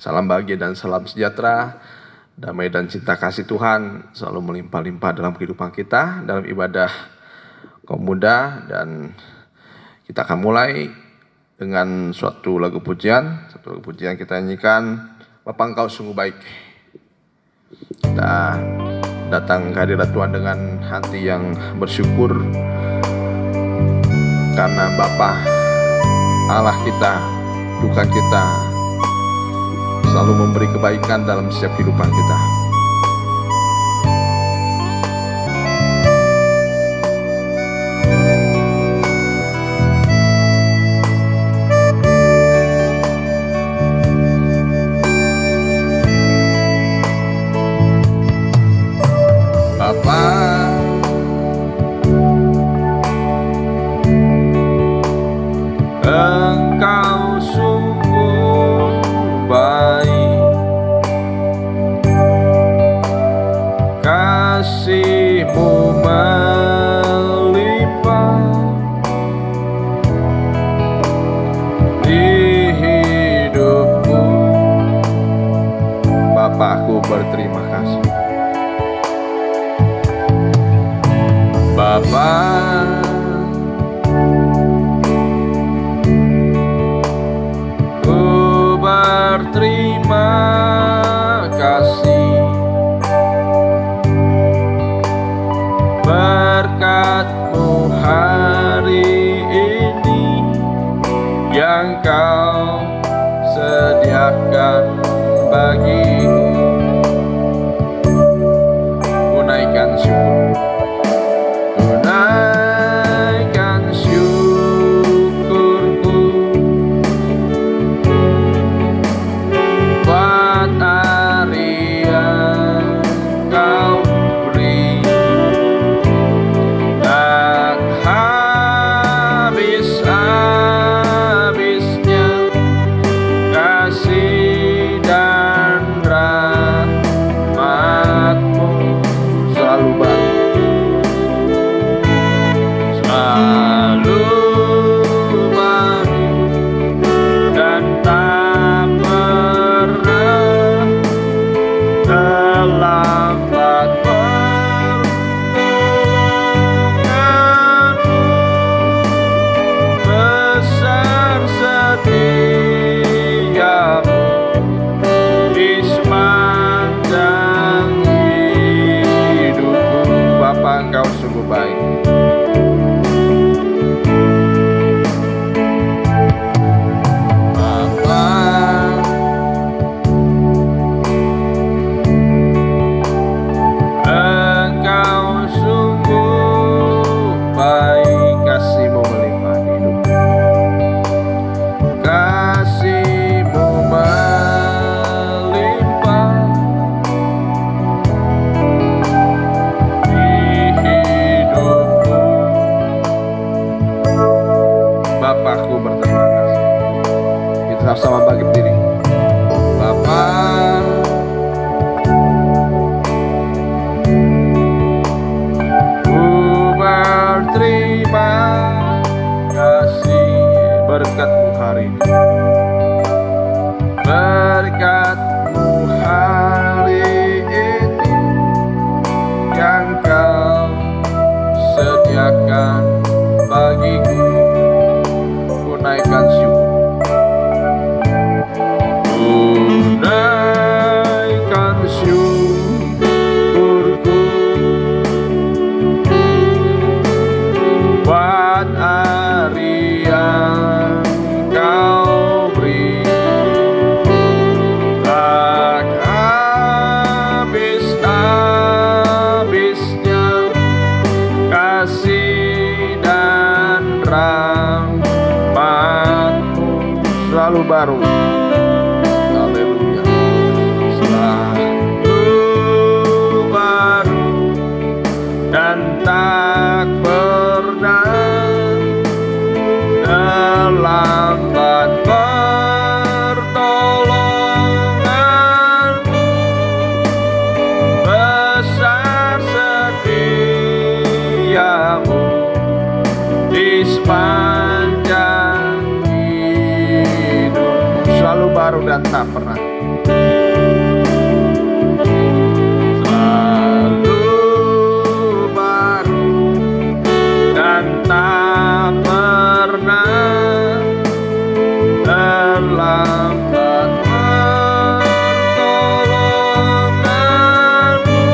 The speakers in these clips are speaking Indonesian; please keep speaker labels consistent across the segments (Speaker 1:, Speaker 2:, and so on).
Speaker 1: Salam bahagia dan salam sejahtera, damai dan cinta kasih Tuhan selalu melimpah-limpah dalam kehidupan kita, dalam ibadah kaum muda. Dan kita akan mulai dengan suatu lagu pujian. Satu lagu pujian kita nyanyikan, Bapa Engkau sungguh baik. Kita datang ke hadirat Tuhan dengan hati yang bersyukur karena Bapa Allah kita, Tuhan kita, selalu memberi kebaikan dalam setiap kehidupan kita. Bapa, Engkau sungguh baik, kasih-Mu melimpah di hidupku. Bapa, aku berterima kasih. Bapa, ku berterima kasih, berkat-Mu hari ini yang Kau sediakan bagiku. Ku naikkan syukur, tunaikan syukurku buat hari yang Kau beri. Tak habis-habisnya kasih dan rahmat-Mu selalu baru, selalu baru, dan tak pernah terlambat pertolongan-Mu. Besar setiamu di sepanjang hidupku. Bapa, Engkau sungguh baik. Bapa, Engkau sungguh baik, kasih-Mu melimpah di hidupku. Kasih-Mu melimpah di hidupku. Bapakku berterima kasih. Kita sama-sama bangkit berdiri. Bapa, ku berterima kasih, berkat-Mu hari ini, berkat-Mu hari ini yang Kau sediakan bagiku. Ku naikkan syukur, tunaikan syukurku buat hari yang Kau beri. Tak habis-habisnya kasih dan rahmat-Mu selalu baru. Haleluya. Selalu baru dan tak pernah terlambat pertolongan-Mu. Besar setiamu di sepanjang hidupku, selalu baru dan tak pernah. Selalu baru dan tak pernah terlambat pertolonganmu,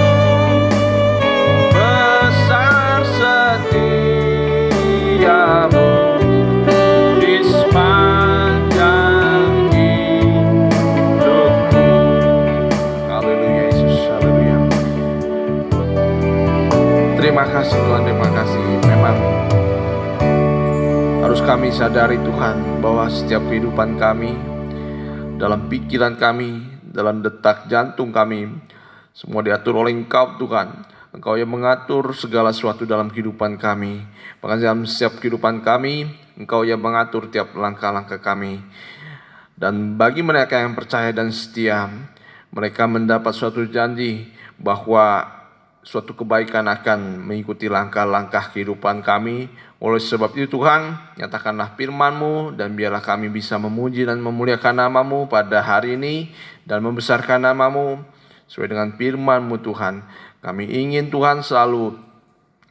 Speaker 1: besar setiamu di sepanjang hidupku. Haleluya Yesus, haleluya. Terima kasih Tuhan, terima kasih. Memang harus kami sadari Tuhan bahwa setiap kehidupan kami, dalam pikiran kami, dalam detak jantung kami, semua diatur oleh Engkau Tuhan. Engkau yang mengatur segala sesuatu dalam kehidupan kami. Bahkan dalam setiap kehidupan kami, Engkau yang mengatur tiap langkah-langkah kami. Dan bagi mereka yang percaya dan setia, mereka mendapat suatu janji bahwa suatu kebaikan akan mengikuti langkah-langkah kehidupan kami. Oleh sebab itu Tuhan, nyatakanlah firman-Mu dan biarlah kami bisa memuji dan memuliakan nama-Mu pada hari ini dan membesarkan nama-Mu sesuai dengan firman-Mu Tuhan. Kami ingin Tuhan selalu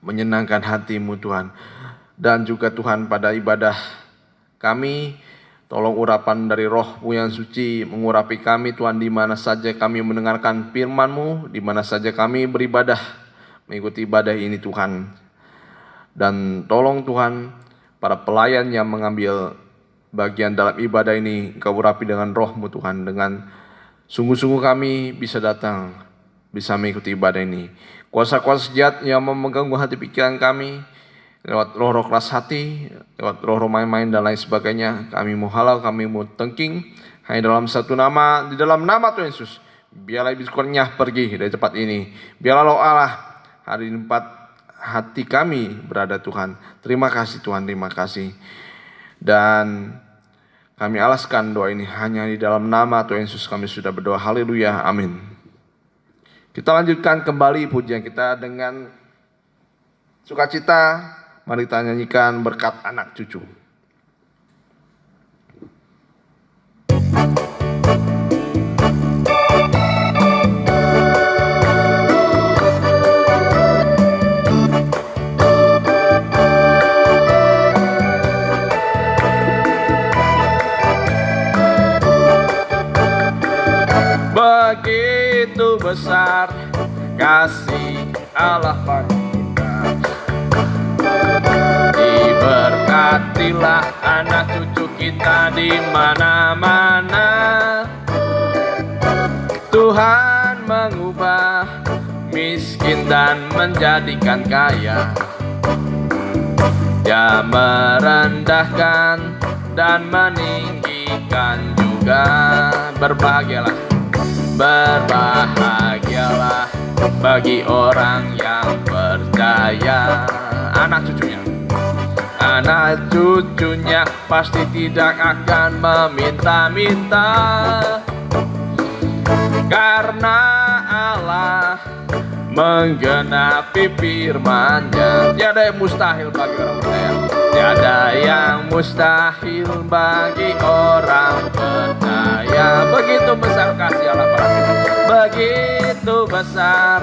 Speaker 1: menyenangkan hati-Mu Tuhan. Dan juga Tuhan pada ibadah kami, tolong urapan dari Roh-Mu yang suci mengurapi kami Tuhan, di mana saja kami mendengarkan firman-Mu, di mana saja kami beribadah, mengikuti ibadah ini Tuhan. Dan tolong Tuhan, para pelayan yang mengambil bagian dalam ibadah ini, Engkau urapi dengan Roh-Mu Tuhan, dengan sungguh-sungguh kami bisa datang, bisa mengikuti ibadah ini. Kuasa-kuasa jahat yang mengganggu hati pikiran kami, lewat roh-roh keras hati, lewat roh-roh main-main dan lain sebagainya, kami mau halau, kami mau tengking, hanya dalam satu nama, di dalam nama Tuhan Yesus. Biarlah iblis kunyah pergi dari tempat ini. Biarlah Roh Allah hari ini hati kami berada Tuhan. Terima kasih Tuhan, terima kasih. Dan kami alaskan doa ini hanya di dalam nama Tuhan Yesus kami sudah berdoa. Haleluya, amin. Kita lanjutkan kembali pujian kita dengan sukacita. Mari kita nyanyikan berkat anak cucu. Begitu besar kasih Allah pada kita, diberkatilah anak cucu kita di mana-mana. Tuhan mengubah miskin dan menjadikan kaya. Dia merendahkan dan meninggikan juga. Berbahagialah bagi orang yang percaya. Anak cucunya pasti tidak akan meminta-minta, karena Allah menggenapi firman-Nya. Tiada yang mustahil bagi orang percaya. Tiada yang mustahil bagi orang percaya. Begitu besar kasih Allah pada kita. Begitu besar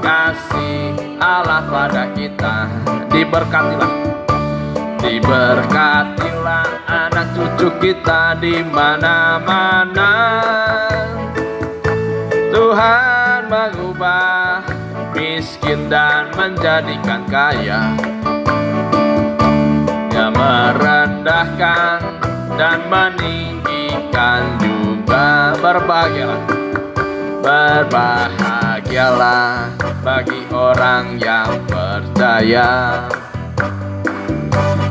Speaker 1: kasih Allah pada kita. Diberkatilah anak cucu kita di mana-mana. Tuhan mengubah miskin dan menjadikan kaya. Dia merendahkan dan meninggikan juga. Berbahagialah bagi orang yang percaya.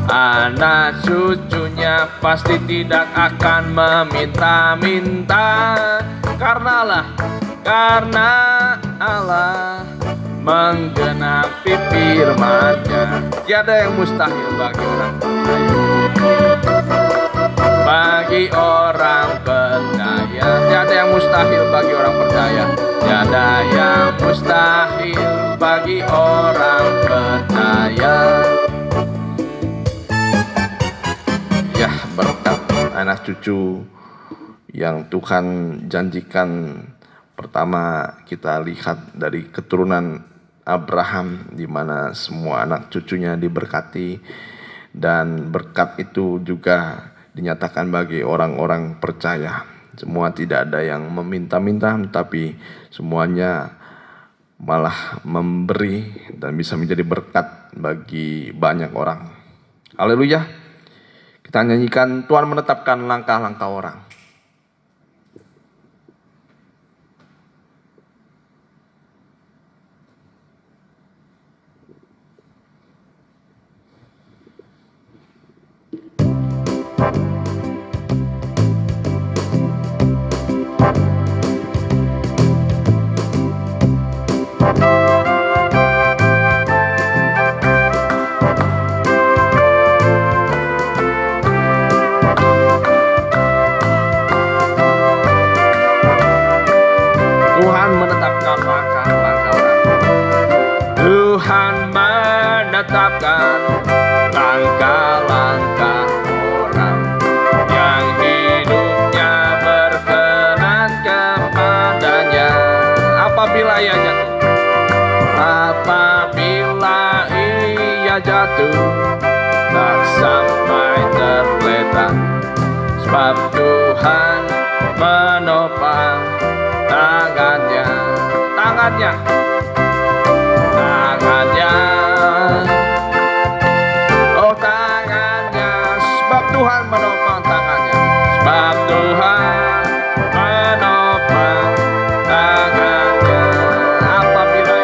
Speaker 1: Anak cucunya pasti tidak akan meminta-minta, karena Allah menggenapi firman-Nya. Tiada yang mustahil bagi orang percaya. Bagi orang percaya, tiada yang mustahil bagi orang percaya. Tiada yang mustahil bagi orang percaya. Ya, berkat anak cucu yang Tuhan janjikan. Pertama kita lihat dari keturunan Abraham, di mana semua anak cucunya diberkati, dan berkat itu juga dinyatakan bagi orang-orang percaya. Semua tidak ada yang meminta-minta, tapi semuanya malah memberi dan bisa menjadi berkat bagi banyak orang. Haleluya. Kita nyanyikan Tuhan menetapkan langkah-langkah orang. Tuhan menetapkan langkah-langkah orang. Tuhan menetapkan langkah-langkah orang yang hidupnya berkenan kepadanya. Apabila ia jatuh, tak sampai tergeletak, sebab Tuhan menopang tangannya, oh tangannya, sebab Tuhan menopang tangannya, sebab Tuhan menopang tangannya. Apabila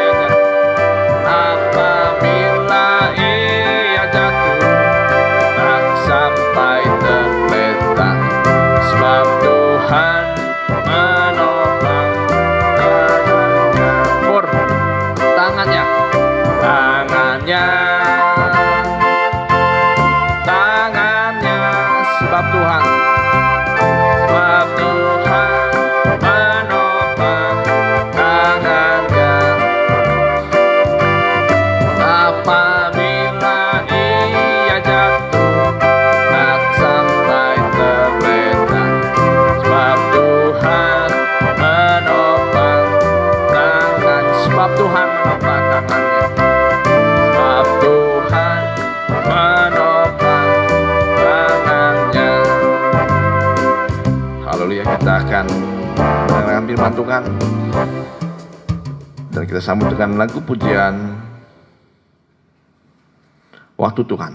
Speaker 1: ia jatuh, tak sampai tergeletak, sebab Tuhan menopang tangannya, sebab Tuhan menopang tangannya. Apabila ia jatuh, tak sampai tergeletak, sebab Tuhan menopang tangan, sebab Tuhan menopang tangannya, sebab Tuhan menopang tangannya. Haleluya. Kita akan mendengarkan firman Tuhan dan kita sambut dengan lagu pujian Waktu Tuhan.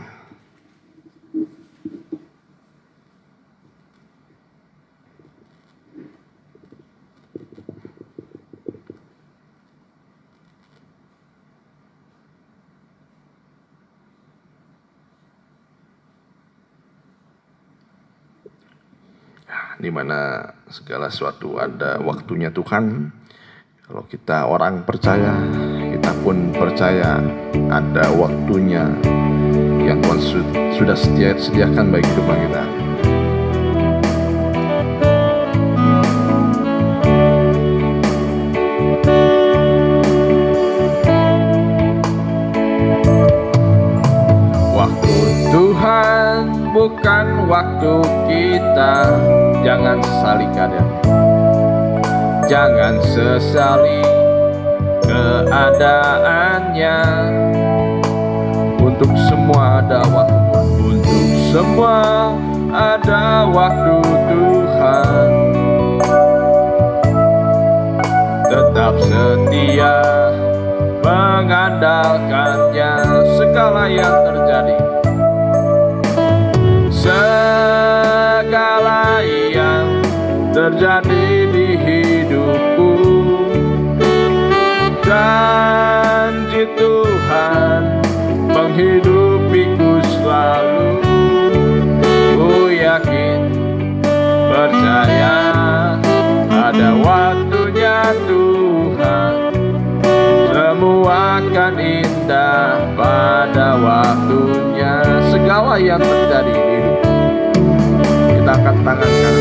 Speaker 1: Di mana segala sesuatu ada waktunya Tuhan. Kalau kita orang percaya, kita pun percaya ada waktunya yang Tuhan sudah sediakan bagi kehidupan kita. Waktu Tuhan bukan waktu kita, jangan sesali keadaan, jangan sesali keadaannya. Untuk semua ada waktu Tuhan, untuk semua ada waktu Tuhan. Tetap setia mengandalkannya segala yang terjadi, segala yang terjadi di hidupku. Janji Tuhan menghidupiku selalu. Ku yakin, percaya ada waktunya Tuhan. Semua akan indah pada waktunya. Segala yang terjadi di hidupku, kita angkat tangan kanan.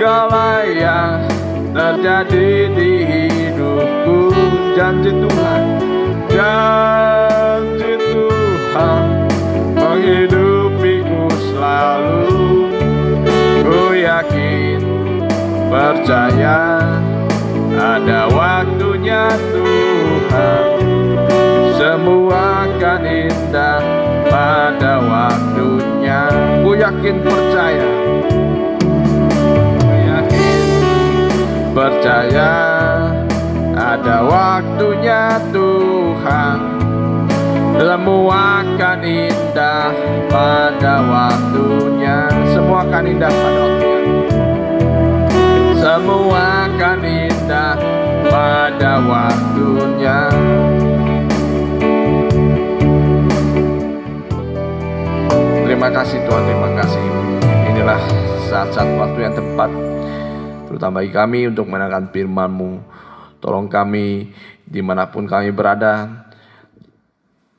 Speaker 1: Segala yang terjadi di hidupku, janji Tuhan, janji Tuhan menghidupiku selalu. Ku yakin, percaya ada waktunya Tuhan. Semua akan indah pada waktunya. Ku yakin percaya, ku yakin percaya ada waktunya Tuhan. Semua akan indah pada waktunya. Semua akan indah pada waktunya. Semua akan indah pada waktunya. Terima kasih Tuhan, terima kasih. Inilah saat-saat waktu yang tepat, terutama bagi kami untuk mendengarkan firman-Mu. Tolong kami dimanapun kami berada,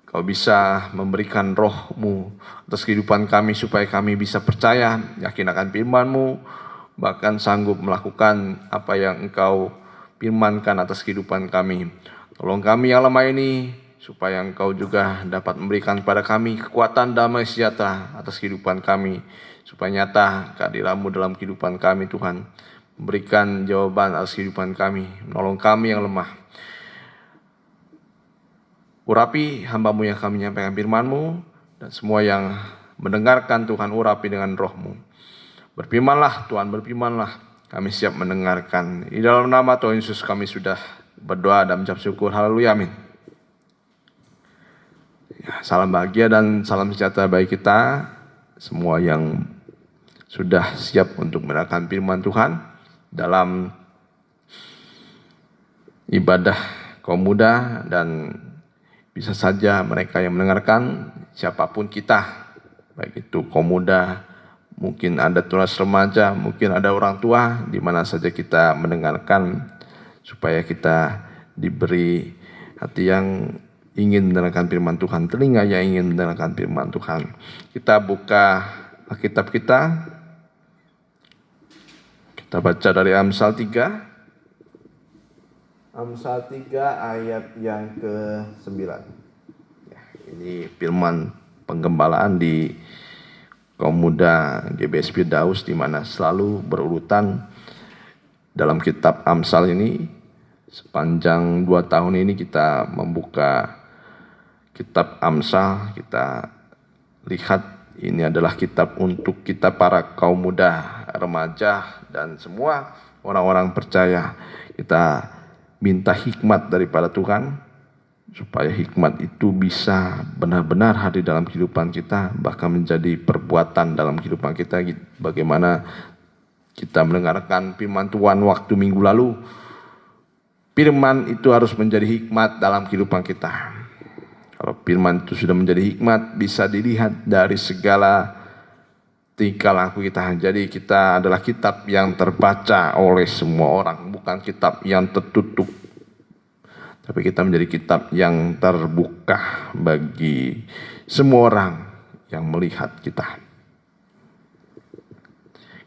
Speaker 1: Kau bisa memberikan roh-Mu atas kehidupan kami supaya kami bisa percaya, yakin akan firman-Mu, bahkan sanggup melakukan apa yang Engkau firmankan atas kehidupan kami. Tolong kami yang lemah ini, supaya Engkau juga dapat memberikan kepada kami kekuatan damai sejahtera atas kehidupan kami, supaya nyata kehadiran-Mu dalam kehidupan kami Tuhan. Memberikan jawaban atas kehidupan kami, menolong kami yang lemah. Urapi hamba-Mu yang kami menyampaikan firman-Mu, dan semua yang mendengarkan Tuhan, urapi dengan roh-Mu. Berfirmanlah Tuhan, berfirmanlah, kami siap mendengarkan. Di dalam nama Tuhan Yesus kami sudah berdoa dan mengucap syukur. Haleluya, amin. Ya, salam bahagia dan salam sejahtera bagi kita semua yang sudah siap untuk mendengarkan firman Tuhan dalam ibadah kaum muda, dan bisa saja mereka yang mendengarkan, siapapun kita, baik itu kaum muda, mungkin ada tunas remaja, mungkin ada orang tua, di mana saja kita mendengarkan, supaya kita diberi hati yang ingin mendengarkan firman Tuhan, telinga yang ingin mendengarkan firman Tuhan. Kita buka Alkitab kita baca dari Amsal 3. Amsal 3 ayat yang ke-9. Ya, ini firman penggembalaan di kaum muda GBS Firdaus, di mana selalu berurutan dalam kitab Amsal ini. Sepanjang 2 tahun ini kita membuka kitab Amsal, kita lihat ini adalah kitab untuk kita para kaum muda, remaja, dan semua orang-orang percaya. Kita minta hikmat daripada Tuhan, supaya hikmat itu bisa benar-benar hadir dalam kehidupan kita, bahkan menjadi perbuatan dalam kehidupan kita. Bagaimana kita mendengarkan firman Tuhan waktu minggu lalu, firman itu harus menjadi hikmat dalam kehidupan kita. Kalau firman itu sudah menjadi hikmat, bisa dilihat dari segala tingkah laku kita. Jadi kita adalah kitab yang terbaca oleh semua orang, bukan kitab yang tertutup, tapi kita menjadi kitab yang terbuka bagi semua orang yang melihat kita.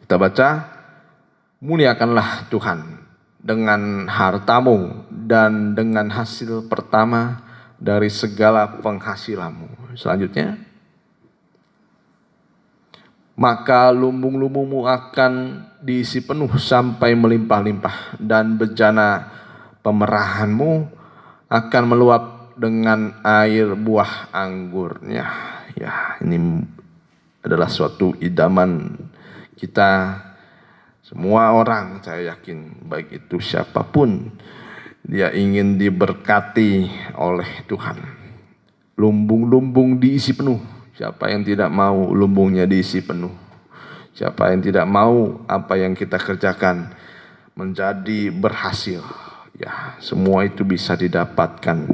Speaker 1: Kita baca, muliakanlah Tuhan dengan hartamu dan dengan hasil pertama dari segala penghasilanmu. Selanjutnya, maka lumbung-lumbungmu akan diisi penuh sampai melimpah-limpah, dan bejana pemerahanmu akan meluap dengan air buah anggurnya. Ya, ini adalah suatu idaman kita semua orang, saya yakin, baik itu siapapun, dia ingin diberkati oleh Tuhan. Lumbung-lumbung diisi penuh. Siapa yang tidak mau lumbungnya diisi penuh? Siapa yang tidak mau apa yang kita kerjakan menjadi berhasil? Ya, semua itu bisa didapatkan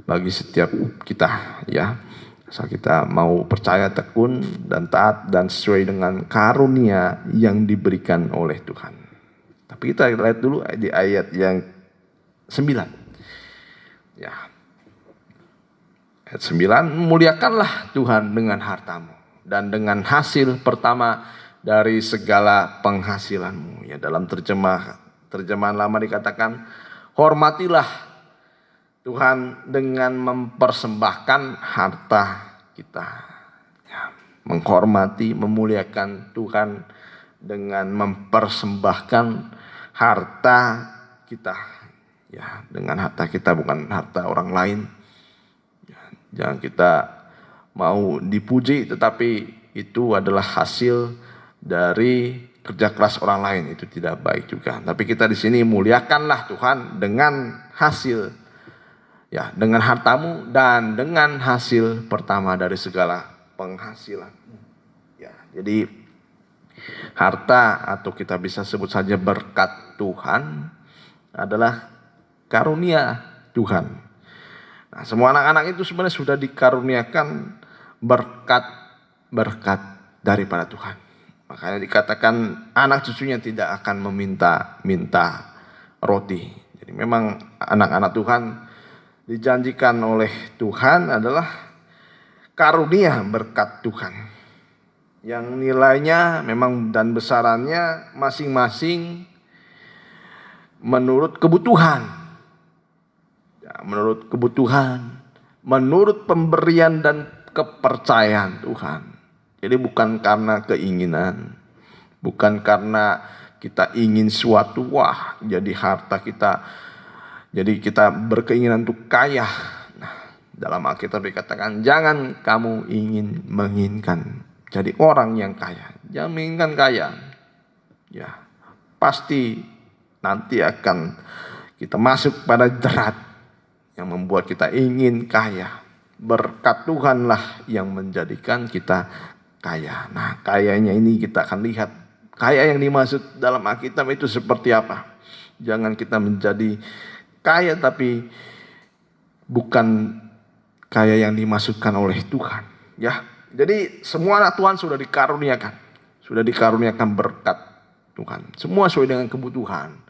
Speaker 1: bagi setiap kita, ya. Asal kita mau percaya, tekun, dan taat, dan sesuai dengan karunia yang diberikan oleh Tuhan. Tapi kita lihat dulu di ayat yang 9. Ya. Ayat 9, muliakanlah Tuhan dengan hartamu dan dengan hasil pertama dari segala penghasilanmu. Ya, dalam terjemahan lama dikatakan, hormatilah Tuhan dengan mempersembahkan harta kita. Ya, menghormati, memuliakan Tuhan dengan mempersembahkan harta kita. Ya, dengan harta kita, bukan harta orang lain. Ya, jangan kita mau dipuji, tetapi itu adalah hasil dari kerja keras orang lain, itu tidak baik juga. Tapi kita di sini muliakanlah Tuhan dengan hasil, ya, dengan hartamu dan dengan hasil pertama dari segala penghasilan. Ya, jadi harta atau kita bisa sebut saja berkat Tuhan adalah karunia Tuhan. Nah, semua anak-anak itu sebenarnya sudah dikaruniakan berkat daripada Tuhan. Makanya dikatakan anak cucunya tidak akan meminta roti. Jadi memang anak-anak Tuhan dijanjikan oleh Tuhan adalah karunia berkat Tuhan. Yang nilainya memang dan besarannya masing-masing menurut kebutuhan. Ya, menurut kebutuhan, menurut pemberian dan kepercayaan Tuhan. Jadi bukan karena keinginan, bukan karena kita ingin suatu, wah jadi harta kita, jadi kita berkeinginan untuk kaya. Nah, dalam Alkitab dikatakan jangan kamu menginginkan jadi orang yang kaya, jangan menginginkan kaya. Ya, pasti nanti akan kita masuk pada jerat yang membuat kita ingin kaya. Berkat Tuhanlah yang menjadikan kita kaya. Nah, kayanya ini kita akan lihat. Kaya yang dimaksud dalam Alkitab itu seperti apa. Jangan kita menjadi kaya tapi bukan kaya yang dimaksudkan oleh Tuhan. Ya, jadi semua anak Tuhan sudah dikaruniakan. Sudah dikaruniakan berkat Tuhan. Semua sesuai dengan kebutuhan.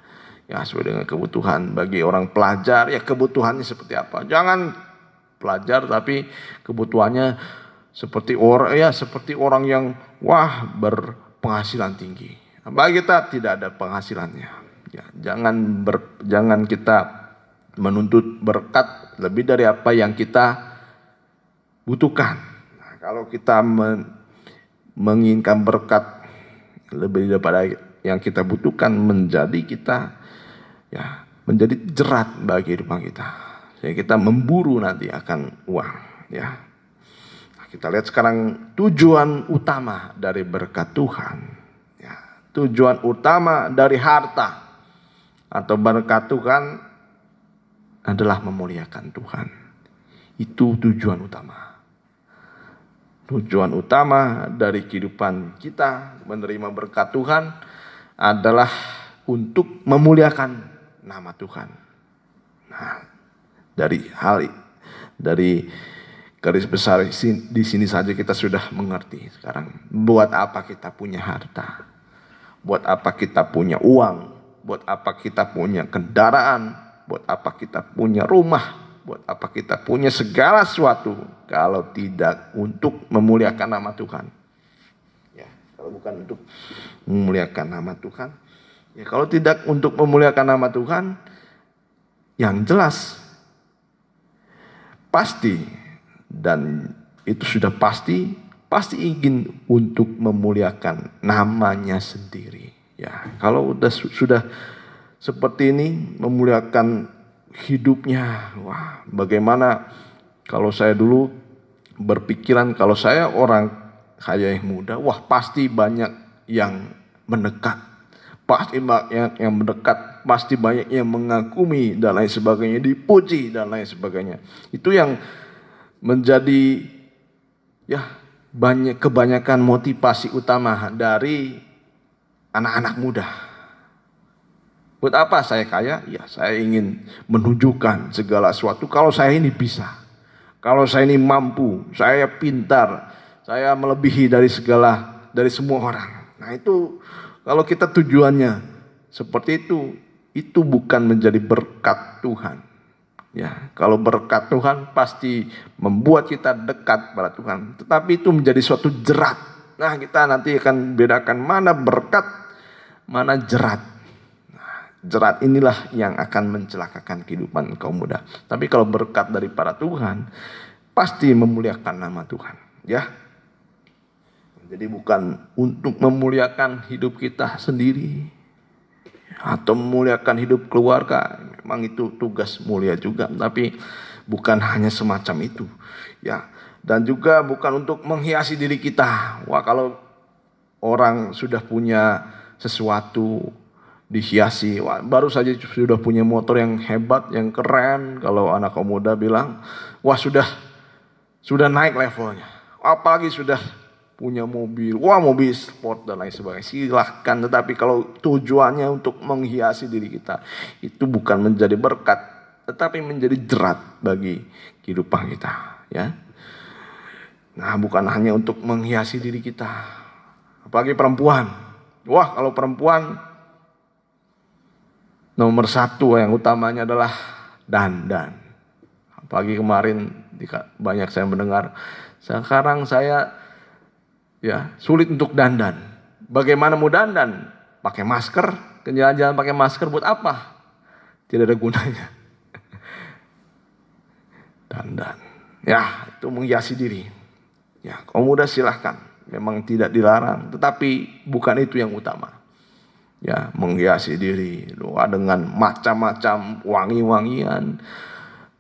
Speaker 1: Ya, sesuai dengan kebutuhan. Bagi orang pelajar, ya kebutuhannya seperti apa. Jangan pelajar tapi kebutuhannya seperti orang yang berpenghasilan tinggi. Bagi kita tidak ada penghasilannya. Ya, jangan kita menuntut berkat lebih dari apa yang kita butuhkan. Nah, kalau kita menginginkan berkat lebih daripada yang kita butuhkan, menjadi jerat bagi kehidupan kita. Jadi kita memburu nanti akan uang, ya. Nah, kita lihat sekarang tujuan utama dari berkat Tuhan, ya. Tujuan utama dari harta atau berkat Tuhan adalah memuliakan Tuhan. Itu tujuan utama. Tujuan utama dari kehidupan kita menerima berkat Tuhan adalah untuk memuliakan nama Tuhan. Nah, dari garis besar di sini saja kita sudah mengerti sekarang. Buat apa kita punya harta? Buat apa kita punya uang? Buat apa kita punya kendaraan? Buat apa kita punya rumah? Buat apa kita punya segala sesuatu kalau tidak untuk memuliakan nama Tuhan? Ya, kalau bukan untuk memuliakan nama Tuhan, ya kalau tidak untuk memuliakan nama Tuhan, yang jelas pasti, dan itu sudah pasti ingin untuk memuliakan namanya sendiri. Ya, kalau sudah seperti ini, memuliakan hidupnya, wah, bagaimana kalau saya dulu berpikiran kalau saya orang kaya yang muda, wah pasti banyak yang mendekat, pasti banyak yang mendekat, pasti banyak yang mengagumi dan lain sebagainya, dipuji dan lain sebagainya. Itu yang menjadi kebanyakan motivasi utama dari anak-anak muda. Buat apa saya kaya? Ya, saya ingin menunjukkan segala sesuatu kalau saya ini bisa. Kalau saya ini mampu, saya pintar, saya melebihi dari semua orang. Nah, itu kalau kita tujuannya seperti itu bukan menjadi berkat Tuhan. Ya, kalau berkat Tuhan pasti membuat kita dekat pada Tuhan. Tetapi itu menjadi suatu jerat. Nah, kita nanti akan bedakan mana berkat, mana jerat. Nah, jerat inilah yang akan mencelakakan kehidupan kaum muda. Tapi kalau berkat daripada Tuhan, pasti memuliakan nama Tuhan. Ya. Jadi bukan untuk memuliakan hidup kita sendiri. atau memuliakan hidup keluarga. Memang itu tugas mulia juga, tapi bukan hanya semacam itu. Ya, dan juga bukan untuk menghiasi diri kita. Wah, kalau orang sudah punya sesuatu dihiasi, wah, baru saja sudah punya motor yang hebat, yang keren. Kalau anak muda bilang, wah sudah naik levelnya. Apalagi sudah punya mobil, wah mobil sport dan lain sebagainya. Silahkan, tetapi kalau tujuannya untuk menghiasi diri kita, itu bukan menjadi berkat, tetapi menjadi jerat bagi kehidupan kita. Ya, nah bukan hanya untuk menghiasi diri kita, apalagi perempuan. Wah, kalau perempuan nomor satu yang utamanya adalah dandan. Apalagi kemarin banyak saya mendengar, sekarang saya sulit untuk dandan. Bagaimana mau dandan? Pakai masker, jalan-jalan pakai masker buat apa? Tidak ada gunanya. Dandan, ya itu menghiasi diri. Ya, kaum muda silahkan, memang tidak dilarang, tetapi bukan itu yang utama. Ya, menghiasi diri doa dengan macam-macam wangi-wangian,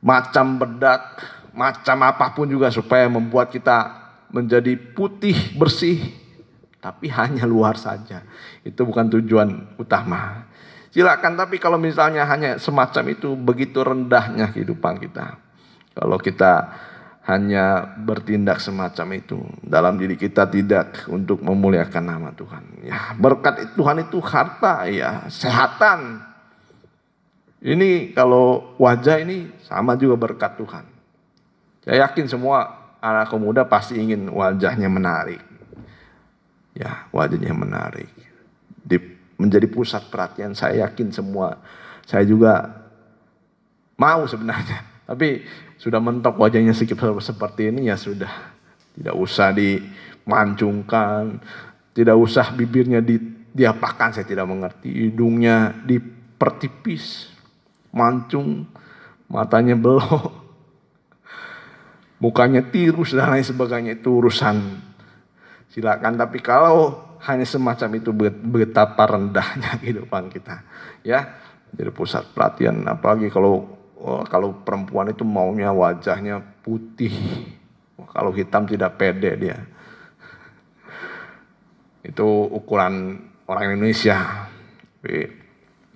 Speaker 1: macam bedak, macam apapun juga supaya membuat kita menjadi putih bersih, tapi hanya luar saja. Itu bukan tujuan utama. Silakan, tapi kalau misalnya hanya semacam itu, begitu rendahnya kehidupan kita. Kalau kita hanya bertindak semacam itu, dalam diri kita tidak untuk memuliakan nama Tuhan. Ya, berkat Tuhan itu harta, ya, kesehatan. Ini kalau wajah ini sama juga berkat Tuhan. Saya yakin semua anak muda pasti ingin wajahnya menarik. Ya, wajahnya menarik. Menjadi pusat perhatian, saya yakin semua. Saya juga mau sebenarnya. Tapi sudah mentok wajahnya seperti ini, ya sudah. Tidak usah dimancungkan. Tidak usah bibirnya diapakan, saya tidak mengerti. Hidungnya dipertipis, mancung, matanya belok, mukanya tirus dan lain sebagainya, itu urusan. Silakan, tapi kalau hanya semacam itu, betapa rendahnya kehidupan kita. Ya, jadi pusat perhatian. Apalagi kalau perempuan itu maunya wajahnya putih. Kalau hitam tidak pede dia. Itu ukuran orang Indonesia. Tapi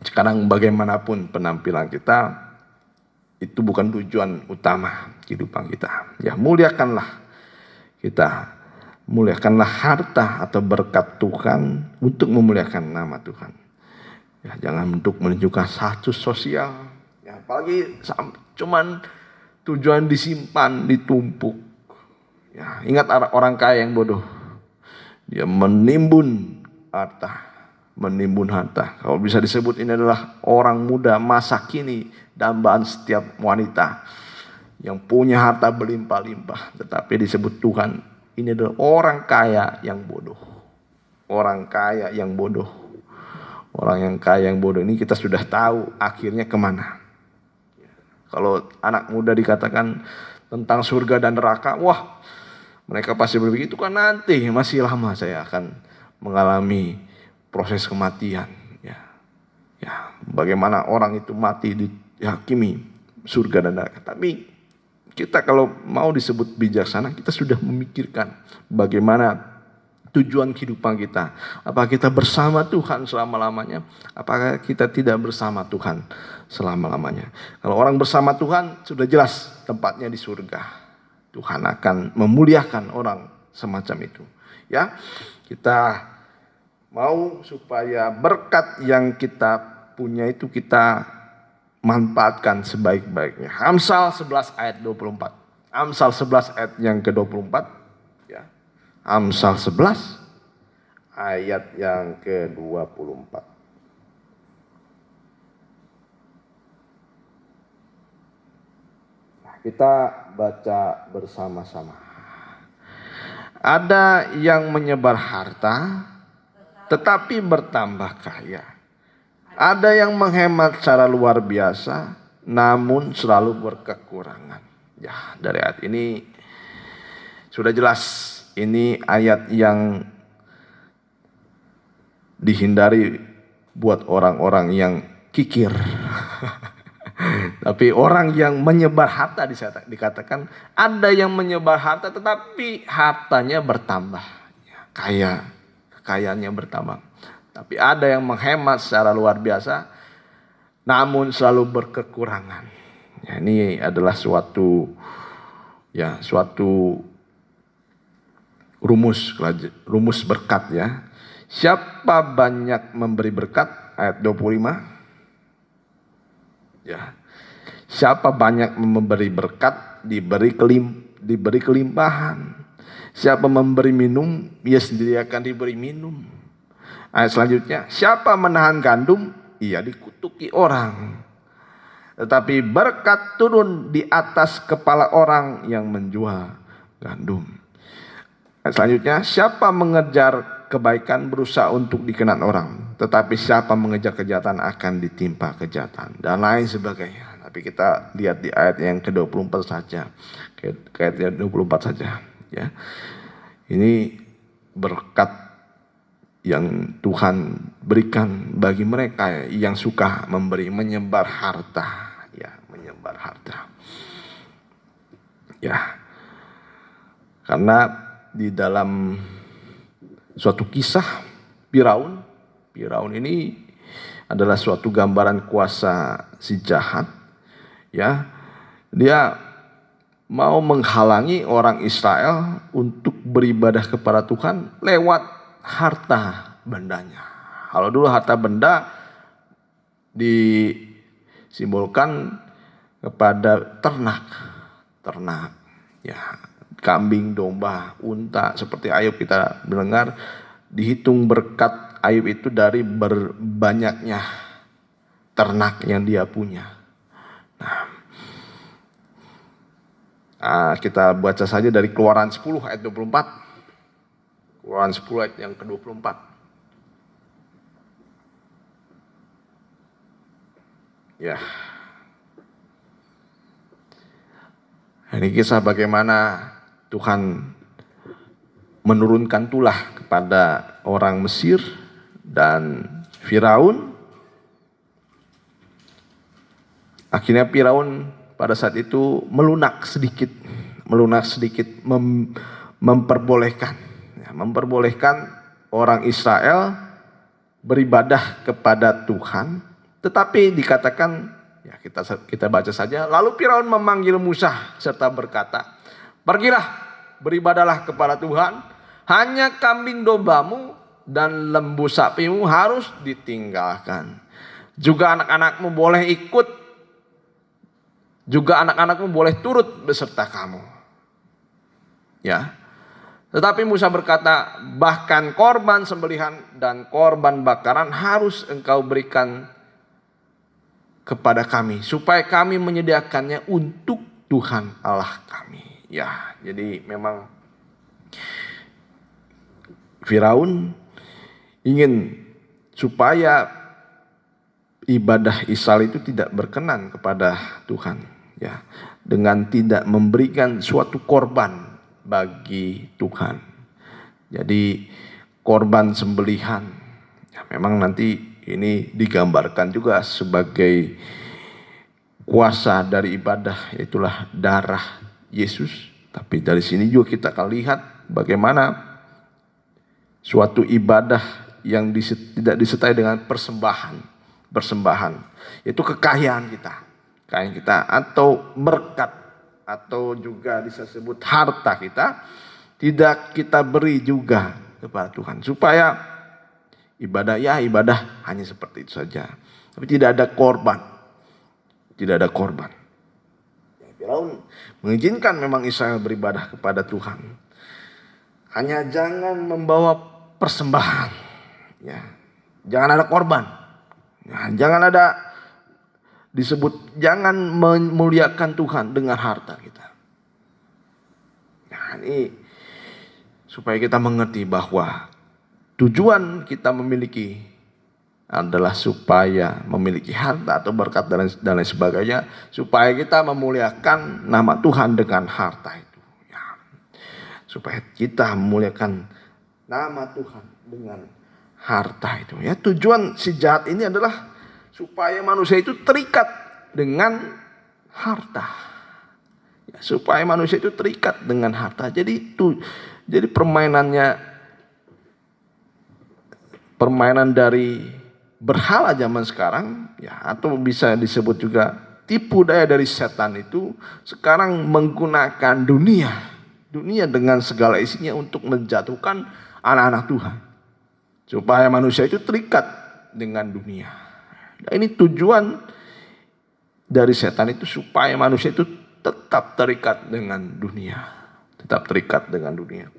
Speaker 1: sekarang bagaimanapun penampilan kita, itu bukan tujuan utama kehidupan kita. Ya, muliakanlah kita. Muliakanlah harta atau berkat Tuhan untuk memuliakan nama Tuhan. Ya, jangan untuk menunjukkan status sosial. Ya, apalagi cuman tujuan disimpan, ditumpuk. Ya, ingat orang kaya yang bodoh. Dia menimbun harta. Menimbun harta. Kalau bisa disebut ini adalah orang muda masa kini, dambaan setiap wanita yang punya harta berlimpah-limpah, tetapi disebut Tuhan, ini adalah orang kaya yang bodoh. Orang kaya yang bodoh. Orang yang kaya yang bodoh ini kita sudah tahu akhirnya kemana. Kalau anak muda dikatakan tentang surga dan neraka, wah, mereka pasti berpikir itu kan nanti, masih lama saya akan mengalami proses kematian. Ya, bagaimana orang itu mati dihakimi surga dan neraka. Tapi kita kalau mau disebut bijaksana, kita sudah memikirkan bagaimana tujuan kehidupan kita. Apakah kita bersama Tuhan selama-lamanya? Apakah kita tidak bersama Tuhan selama-lamanya? Kalau orang bersama Tuhan, sudah jelas tempatnya di surga. Tuhan akan memuliakan orang semacam itu. Ya, kita mau supaya berkat yang kita punya itu kita manfaatkan sebaik-baiknya. Amsal 11 ayat 24. Amsal 11 ayat yang ke-24. Ya. Amsal 11 ayat yang ke-24. Nah, kita baca bersama-sama. Ada yang menyebar harta, tetapi bertambah kaya. Ada yang menghemat secara luar biasa, namun selalu berkekurangan. Ya, dari ayat ini sudah jelas, ini ayat yang dihindari buat orang-orang yang kikir. Tapi orang yang menyebar harta dikatakan ada yang menyebar harta tetapi hartanya bertambah. Kaya, kekayaannya bertambah. Tapi ada yang menghemat secara luar biasa namun selalu berkekurangan. Ya, ini adalah suatu rumus berkat ya. Siapa banyak memberi berkat, ayat 25. Ya. Siapa banyak memberi berkat, diberi kelimpahan. Siapa memberi minum, ia sendiri akan diberi minum. Ayat selanjutnya, siapa menahan gandum, ia dikutuki orang. Tetapi berkat turun di atas kepala orang yang menjual gandum. Ayat selanjutnya, siapa mengejar kebaikan berusaha untuk dikenal orang, tetapi siapa mengejar kejahatan akan ditimpa kejahatan, dan lain sebagainya. Tapi kita lihat di ayat yang ke-24 saja. Ayat yang 24 saja ya. Ini berkat yang Tuhan berikan bagi mereka yang suka memberi, menyebar harta ya, menyebar harta. Ya. Karena di dalam suatu kisah Firaun ini adalah suatu gambaran kuasa si jahat ya. Dia mau menghalangi orang Israel untuk beribadah kepada Tuhan lewat harta bendanya. Kalau dulu harta benda disimbolkan kepada ternak ya, kambing, domba, unta. Seperti Ayub kita mendengar, dihitung berkat Ayub itu dari berbanyaknya ternak yang dia punya. Nah, kita baca saja dari Keluaran 10 ayat 24. Keluaran 10 ayat yang ke-24. Ya. Ini kisah bagaimana Tuhan menurunkan tulah kepada orang Mesir dan Firaun. Akhirnya Firaun pada saat itu melunak sedikit memperbolehkan orang Israel beribadah kepada Tuhan. Tetapi dikatakan, ya kita baca saja, lalu Firaun memanggil Musa serta berkata, pergilah, beribadahlah kepada Tuhan, hanya kambing dombamu dan lembu sapimu harus ditinggalkan. Juga anak-anakmu boleh ikut, juga anak-anakmu boleh turut beserta kamu. Ya. Tetapi Musa berkata, bahkan korban sembelihan dan korban bakaran harus engkau berikan kepada kami, supaya kami menyediakannya untuk Tuhan Allah kami. Ya, jadi memang Firaun ingin supaya ibadah Israel itu tidak berkenan kepada Tuhan, ya, dengan tidak memberikan suatu korban bagi Tuhan. Jadi korban sembelihan, ya, memang nanti ini digambarkan juga sebagai kuasa dari ibadah, itulah darah Yesus. Tapi dari sini juga kita akan lihat bagaimana suatu ibadah yang tidak disertai dengan persembahan, itu kekayaan kita atau berkat, atau juga disebut harta kita, tidak kita beri juga kepada Tuhan, supaya ibadah hanya seperti itu saja, tapi tidak ada korban. Firaun mengizinkan memang Israel beribadah kepada Tuhan, hanya jangan membawa persembahan, ya, jangan ada korban, ya, jangan ada disebut, jangan memuliakan Tuhan dengan harta kita. Nah, ini supaya kita mengerti bahwa tujuan kita memiliki adalah supaya memiliki harta atau berkat dan lain sebagainya, supaya kita memuliakan nama Tuhan dengan harta itu. Ya. Supaya kita memuliakan nama Tuhan dengan harta itu. Ya, tujuan si jahat ini adalah supaya manusia itu terikat dengan harta. Ya, supaya manusia itu terikat dengan harta. Jadi permainan dari berhala zaman sekarang, ya, atau bisa disebut juga tipu daya dari setan itu sekarang menggunakan dunia dengan segala isinya untuk menjatuhkan anak-anak Tuhan, supaya manusia itu terikat dengan dunia. Nah, ini tujuan dari setan itu supaya manusia itu tetap terikat dengan dunia, tetap terikat dengan dunia.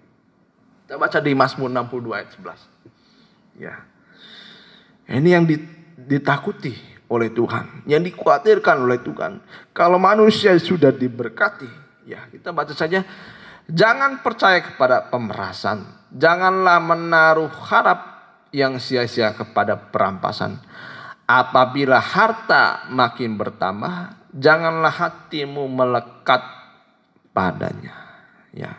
Speaker 1: Kita baca di Mazmur 62 ayat 11. Ya. Ini yang ditakuti oleh Tuhan, yang dikhawatirkan oleh Tuhan. Kalau manusia sudah diberkati, ya kita baca saja, jangan percaya kepada pemerasan, janganlah menaruh harap yang sia-sia kepada perampasan. Apabila harta makin bertambah, janganlah hatimu melekat padanya. Ya.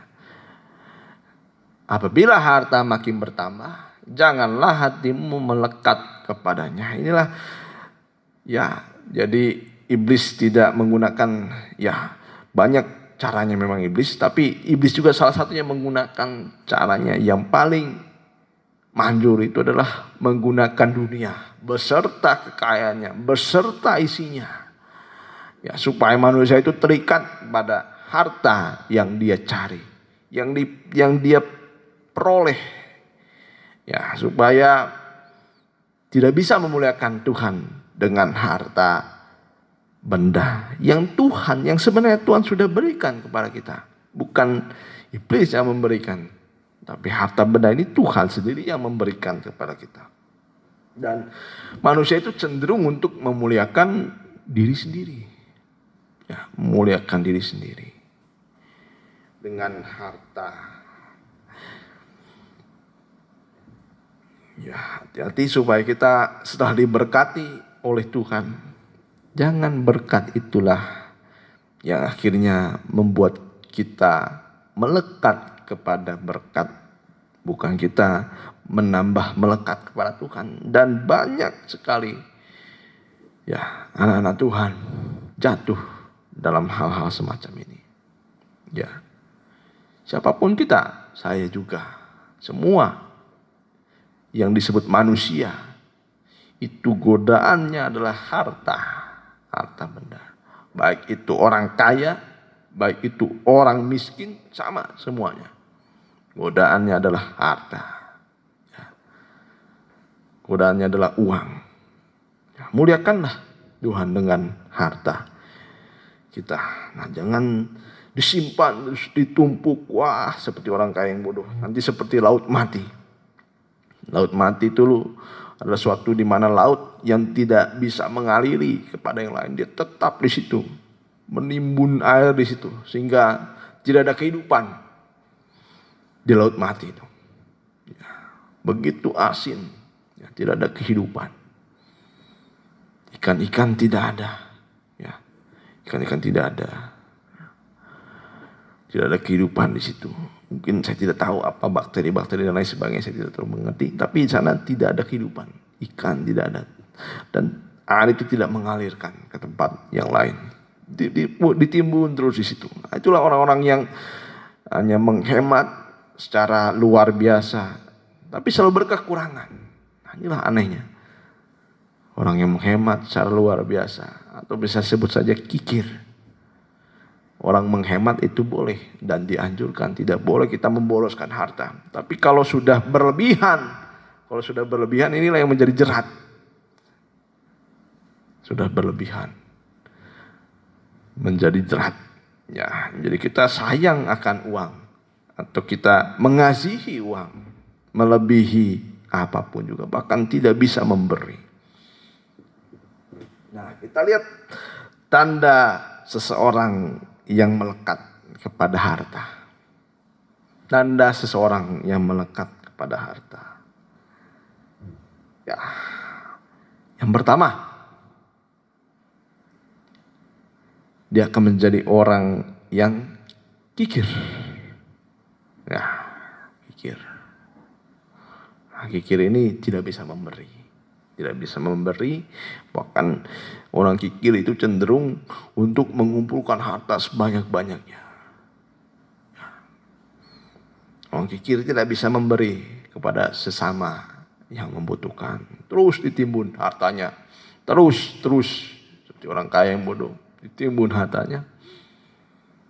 Speaker 1: Apabila harta makin bertambah, janganlah hatimu melekat kepadanya. Inilah, ya, jadi iblis tidak menggunakan, ya, banyak caranya memang iblis, tapi iblis juga salah satunya menggunakan caranya yang paling manjur itu adalah menggunakan dunia beserta kekayaannya, beserta isinya. Ya, supaya manusia itu terikat pada harta yang dia cari, yang dia peroleh, ya, supaya tidak bisa memuliakan Tuhan dengan harta benda yang sebenarnya Tuhan sudah berikan kepada kita. Bukan iblis yang memberikan, tapi harta benda ini Tuhan sendiri yang memberikan kepada kita. Dan manusia itu cenderung untuk memuliakan diri sendiri, ya, memuliakan diri sendiri dengan harta. Ya, hati-hati supaya kita setelah diberkati oleh Tuhan, jangan berkat itulah yang akhirnya membuat kita melekat kepada berkat, bukan kita menambah melekat kepada Tuhan. Dan banyak sekali, ya, anak-anak Tuhan jatuh dalam hal-hal semacam ini. Ya, siapapun kita, saya juga, semua yang disebut manusia itu godaannya adalah harta benda. Baik itu orang kaya, baik itu orang miskin, sama semuanya. Godaannya adalah harta. Ya. Godaannya adalah uang. Ya, muliakanlah Tuhan dengan harta kita. Nah, jangan disimpan terus ditumpuk, wah, seperti orang kaya yang bodoh. Nanti seperti laut mati. Laut mati itu adalah suatu di mana laut yang tidak bisa mengaliri kepada yang lain, dia tetap di situ, menimbun air di situ, sehingga tidak ada kehidupan di laut mati itu. Ya, begitu asin, ya, tidak ada kehidupan. Ikan-ikan tidak ada, ya, ikan-ikan tidak ada, tidak ada kehidupan di situ. Mungkin saya tidak tahu apa bakteri-bakteri dan lain sebagainya, saya tidak terlalu mengerti. Tapi di sana tidak ada kehidupan, ikan tidak ada, dan air itu tidak mengalirkan ke tempat yang lain, ditimbun terus di situ. Nah, itulah orang-orang yang hanya menghemat secara luar biasa, tapi selalu berkekurangan. Nah, inilah anehnya orang yang menghemat secara luar biasa, atau bisa sebut saja kikir. Orang menghemat itu boleh dan dianjurkan, tidak boleh kita memboloskan harta. Tapi kalau sudah berlebihan inilah yang menjadi jerat. Sudah berlebihan menjadi jerat. Ya, jadi kita sayang akan uang, atau kita mengasihi uang melebihi apapun juga, bahkan tidak bisa memberi. Nah, kita lihat tanda seseorang yang melekat kepada harta. Tanda seseorang yang melekat kepada harta. Ya. Yang pertama, dia akan menjadi orang yang kikir. Ya, kikir. Nah, Orang kikir ini tidak bisa memberi. Tidak bisa memberi, bahkan orang kikir itu cenderung untuk mengumpulkan harta sebanyak-banyaknya. Orang kikir tidak bisa memberi kepada sesama yang membutuhkan. Terus ditimbun hartanya. Terus. Seperti orang kaya yang bodoh. Ditimbun hartanya.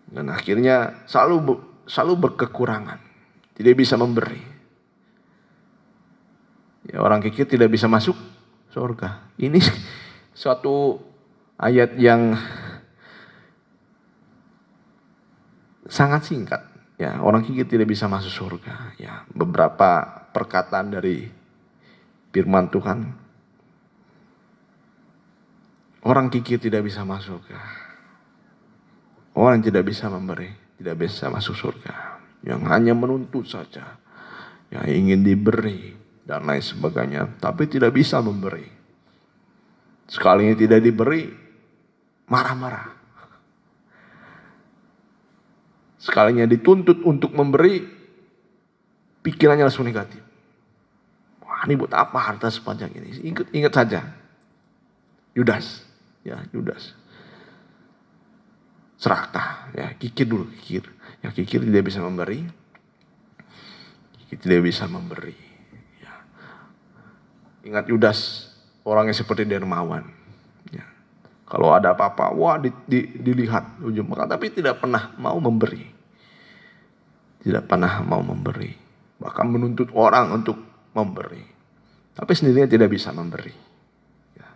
Speaker 1: Dan akhirnya selalu berkekurangan. Tidak bisa memberi. Ya, orang kikir tidak bisa masuk surga. Ini suatu ayat yang sangat singkat. Ya, orang kikir tidak bisa masuk surga. Ya, beberapa perkataan dari firman Tuhan. Orang kikir tidak bisa masuk surga. Orang yang tidak bisa memberi, tidak bisa masuk surga. Yang hanya menuntut saja. Yang ingin diberi dan lain sebagainya, tapi tidak bisa memberi. Sekalinya tidak diberi, marah-marah. Sekalinya dituntut untuk memberi, pikirannya langsung negatif. Wah, ini buat apa harta sepanjang ini? Ingat saja, Yudas, ya Yudas. Serakah, ya kikir dulu, kikir. Ya kikir tidak bisa memberi, kikir tidak bisa memberi. Ya. Ingat Yudas, orangnya seperti dermawan. Ya. Kalau ada apa-apa, wah dilihat ujung mata, tapi tidak pernah mau memberi. Tidak pernah mau memberi. Bahkan menuntut orang untuk memberi. Tapi sendirinya tidak bisa memberi. Ya.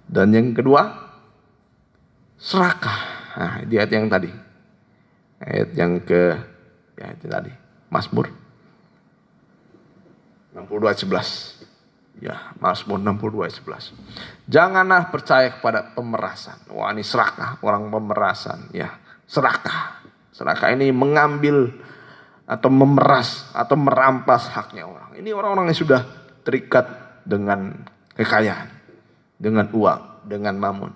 Speaker 1: Dan yang kedua, serakah. Nah, di ayat yang tadi. Ayat yang ya itu tadi. Mazmur 62 ayat 11. Ya, Mazmur 62 ayat 11. Janganlah percaya kepada pemerasan. Wah, ini serakah, orang pemerasan. Ya, serakah. Serakah ini mengambil atau memeras atau merampas haknya orang. Ini orang-orang yang sudah terikat dengan kekayaan, dengan uang, dengan mamun.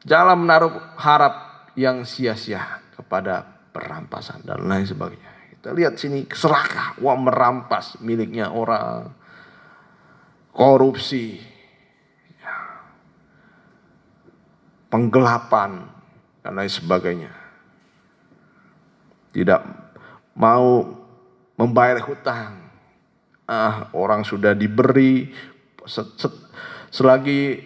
Speaker 1: Janganlah menaruh harap yang sia-sia kepada perampasan dan lain sebagainya. Kita lihat sini serakah, wah merampas miliknya orang, korupsi, penggelapan dan lain sebagainya. Tidak mau membayar hutang. Orang sudah diberi selagi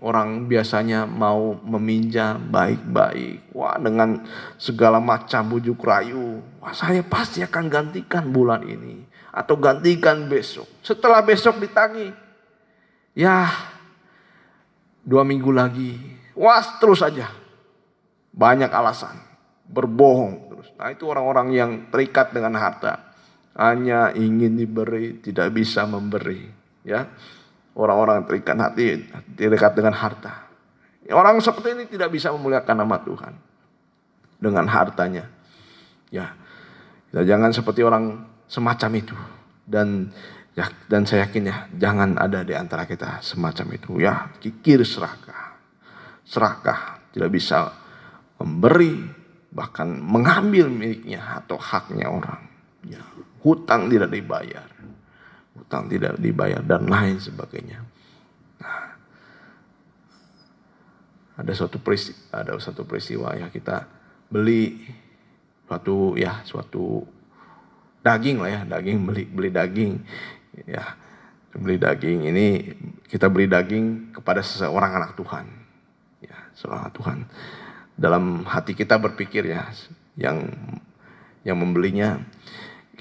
Speaker 1: orang biasanya mau meminjam baik-baik. Wah, dengan segala macam bujuk rayu. Wah, saya pasti akan gantikan bulan ini atau gantikan besok. Setelah besok ditagih. Ya, 2 minggu lagi. Wah, terus saja. Banyak alasan. Berbohong terus. Nah, itu orang-orang yang terikat dengan harta. Hanya ingin diberi, tidak bisa memberi. Ya, orang-orang terikat dengan harta. Orang seperti ini tidak bisa memuliakan nama Tuhan dengan hartanya. Ya, kita jangan seperti orang semacam itu. Dan saya yakin ya, jangan ada di antara kita semacam itu. Ya, kikir serakah, tidak bisa memberi, bahkan mengambil miliknya atau haknya orang. Ya, hutang tidak dibayar dan lain sebagainya. Nah, ada suatu peristiwa ya, kita beli suatu daging lah ya, beli daging ya, beli daging ini, kita beli daging kepada seseorang anak Tuhan ya, seorang anak Tuhan. Dalam hati kita berpikir ya, yang membelinya,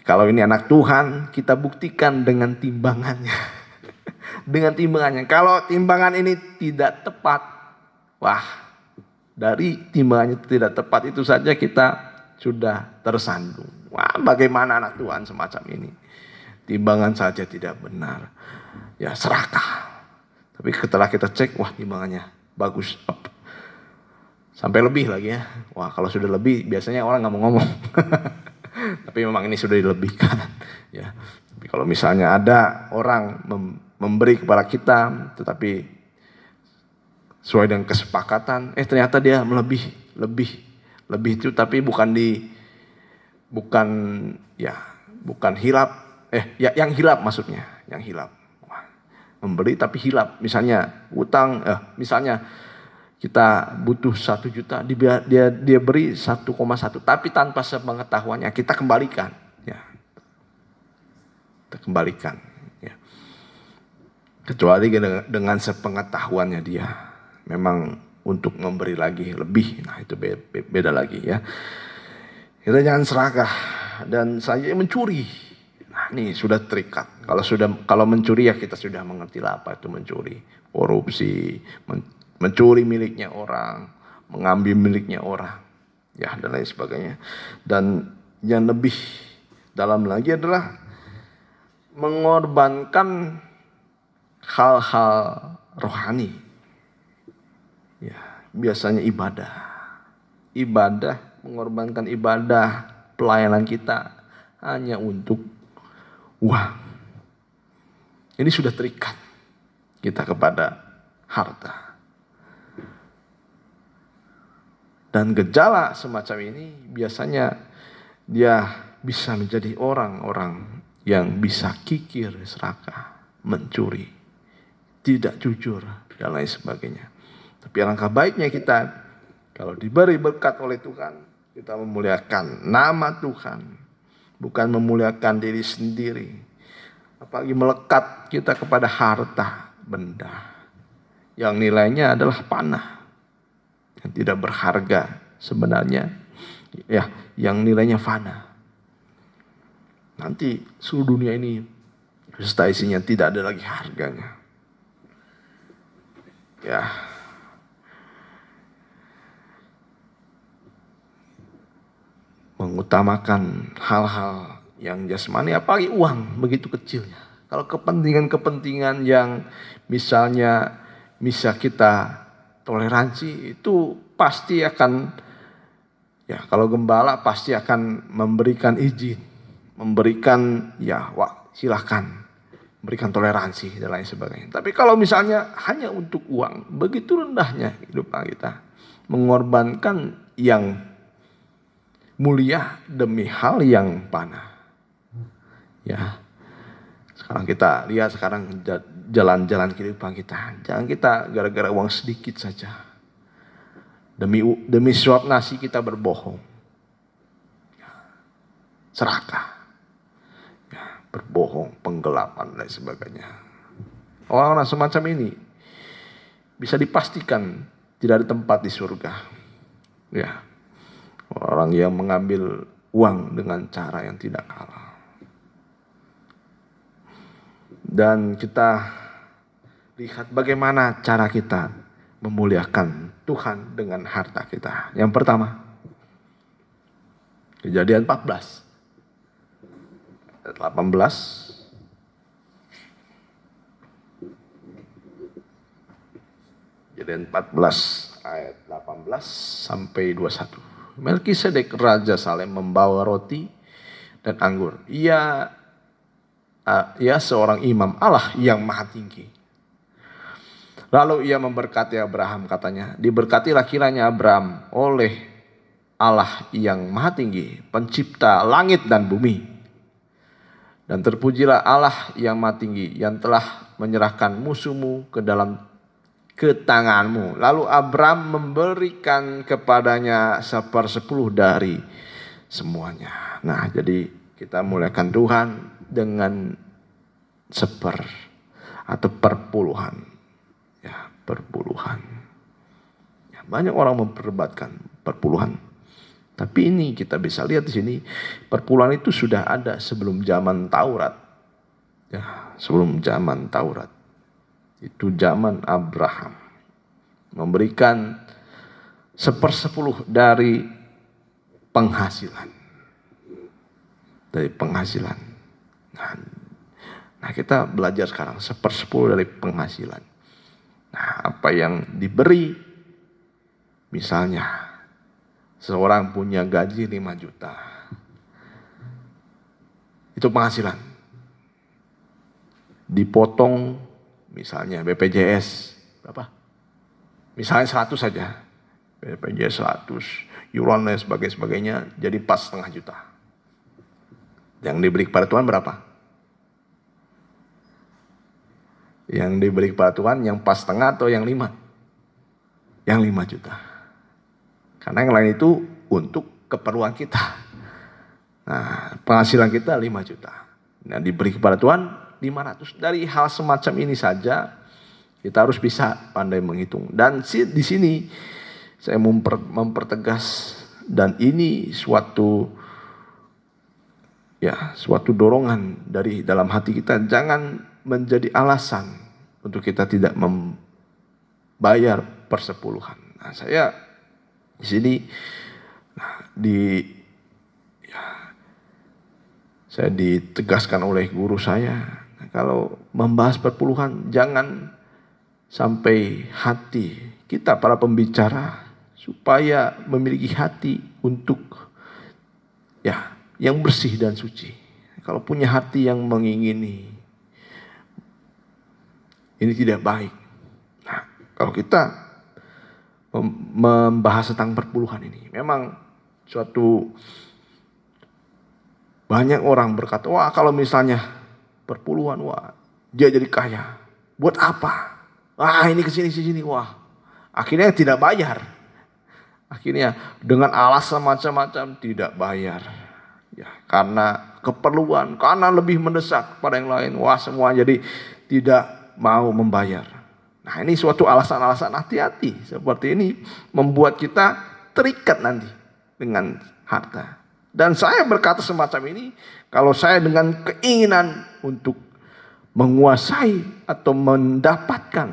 Speaker 1: kalau ini anak Tuhan, kita buktikan dengan timbangannya. Dengan timbangannya. Kalau timbangan ini tidak tepat, wah, dari timbangannya tidak tepat itu saja kita sudah tersandung. Wah, bagaimana anak Tuhan semacam ini? Timbangan saja tidak benar. Ya, serakah. Tapi setelah kita cek, wah, timbangannya bagus. Sampai lebih lagi ya. Wah, kalau sudah lebih biasanya orang nggak mau ngomong. Tapi memang ini sudah dilebihkan. Ya. Tapi kalau misalnya ada orang memberi kepada kita, tetapi sesuai dengan kesepakatan, ternyata dia lebih itu, tapi bukan bukan hilap, yang hilap maksudnya, yang hilap. Wah, memberi tapi hilap, misalnya utang, misalnya kita butuh 1 juta, dia beri 1,1, tapi tanpa sepengetahuannya kita kembalikan, ya, kita kembalikan, ya. Kecuali dengan sepengetahuannya dia, memang untuk memberi lagi lebih, nah itu beda lagi ya. Kita jangan serakah dan saya mencuri. Nah, ini sudah terikat. Kalau mencuri ya kita sudah mengerti lah apa itu mencuri. Korupsi, mencuri miliknya orang, mengambil miliknya orang, ya dan lain sebagainya. Dan yang lebih dalam lagi adalah mengorbankan hal-hal rohani. Ya, biasanya ibadah, mengorbankan ibadah, pelayanan kita hanya untuk uang. Ini sudah terikat kita kepada harta. Dan gejala semacam ini biasanya dia bisa menjadi orang-orang yang bisa kikir, serakah, mencuri, tidak jujur, dan lain sebagainya. Tapi alangkah baiknya kita kalau diberi berkat oleh Tuhan, kita memuliakan nama Tuhan, bukan memuliakan diri sendiri. Apalagi melekat kita kepada harta benda yang nilainya adalah panah, yang tidak berharga sebenarnya, ya, yang nilainya fana. Nanti seluruh dunia ini beserta isinya tidak ada lagi harganya. Ya. Mengutamakan hal-hal yang jasmani, apalagi uang begitu kecilnya. Kalau kepentingan-kepentingan yang misalnya bisa kita toleransi, itu pasti akan, ya kalau gembala pasti akan memberikan izin, memberikan ya silahkan, memberikan toleransi dan lain sebagainya. Tapi kalau misalnya hanya untuk uang, begitu rendahnya kehidupan kita, mengorbankan yang mulia demi hal yang panah. Ya. Sekarang kita lihat jalan-jalan kehidupan kita. Jangan kita gara-gara uang sedikit saja. Demi suap nasi kita berbohong. Ya. Serakah. Ya, berbohong, penggelapan dan sebagainya. Orang-orang semacam ini bisa dipastikan tidak ada tempat di surga. Ya. Orang yang mengambil uang dengan cara yang tidak halal. Dan kita lihat bagaimana cara kita memuliakan Tuhan dengan harta kita. Yang pertama, Kejadian 14 ayat 18. Kejadian 14 ayat 18 sampai 21. Melkisedek Raja Salem membawa roti dan anggur. Ia seorang imam Allah yang maha tinggi. Lalu ia memberkati Abraham, katanya, diberkatilah kiranya Abraham oleh Allah yang maha tinggi, pencipta langit dan bumi. Dan terpujilah Allah yang maha tinggi, yang telah menyerahkan musuhmu ke tanganmu. Lalu Abraham memberikan kepadanya 1/10 dari semuanya. Nah, jadi kita muliakan Tuhan dengan atau perpuluhan. Ya, perpuluhan. Ya, banyak orang memperdebatkan perpuluhan. Tapi ini kita bisa lihat di sini, perpuluhan itu sudah ada sebelum zaman Taurat. Ya, sebelum zaman Taurat. Itu zaman Abraham memberikan 1/10 dari penghasilan. Dari penghasilan. Nah, kita belajar sekarang 1/10 dari penghasilan. Nah, apa yang diberi, misalnya seorang punya gaji 5 juta. Itu penghasilan. Dipotong misalnya BPJS berapa? Misalnya 100 saja. BPJS 100, iuran dan sebagainya, jadi 4,5 juta. Yang diberi kepada Tuhan berapa? Yang diberi kepada Tuhan yang pas setengah atau yang 5? Yang 5 juta. Karena yang lain itu untuk keperluan kita. Nah, penghasilan kita 5 juta. Nah, diberi kepada Tuhan 500. Dari hal semacam ini saja kita harus bisa pandai menghitung. Dan di sini saya mempertegas, dan ini suatu dorongan dari dalam hati kita. Jangan menjadi alasan untuk kita tidak membayar persepuluhan. Nah, saya di sini saya ditegaskan oleh guru saya, kalau membahas perpuluhan jangan sampai hati kita para pembicara supaya memiliki hati untuk yang bersih dan suci. Kalau punya hati yang mengingini, ini tidak baik. Nah, kalau kita membahas tentang perpuluhan ini, memang banyak orang berkata, wah kalau misalnya perpuluhan, wah dia jadi kaya. Buat apa? Wah ini kesini, wah. Akhirnya tidak bayar. Akhirnya dengan alasan macam-macam tidak bayar. Ya, karena keperluan, karena lebih mendesak pada yang lain. Wah semua jadi tidak mau membayar. Nah ini suatu alasan-alasan, hati-hati. Seperti ini membuat kita terikat nanti dengan harta. Dan saya berkata semacam ini, kalau saya dengan keinginan untuk menguasai atau mendapatkan,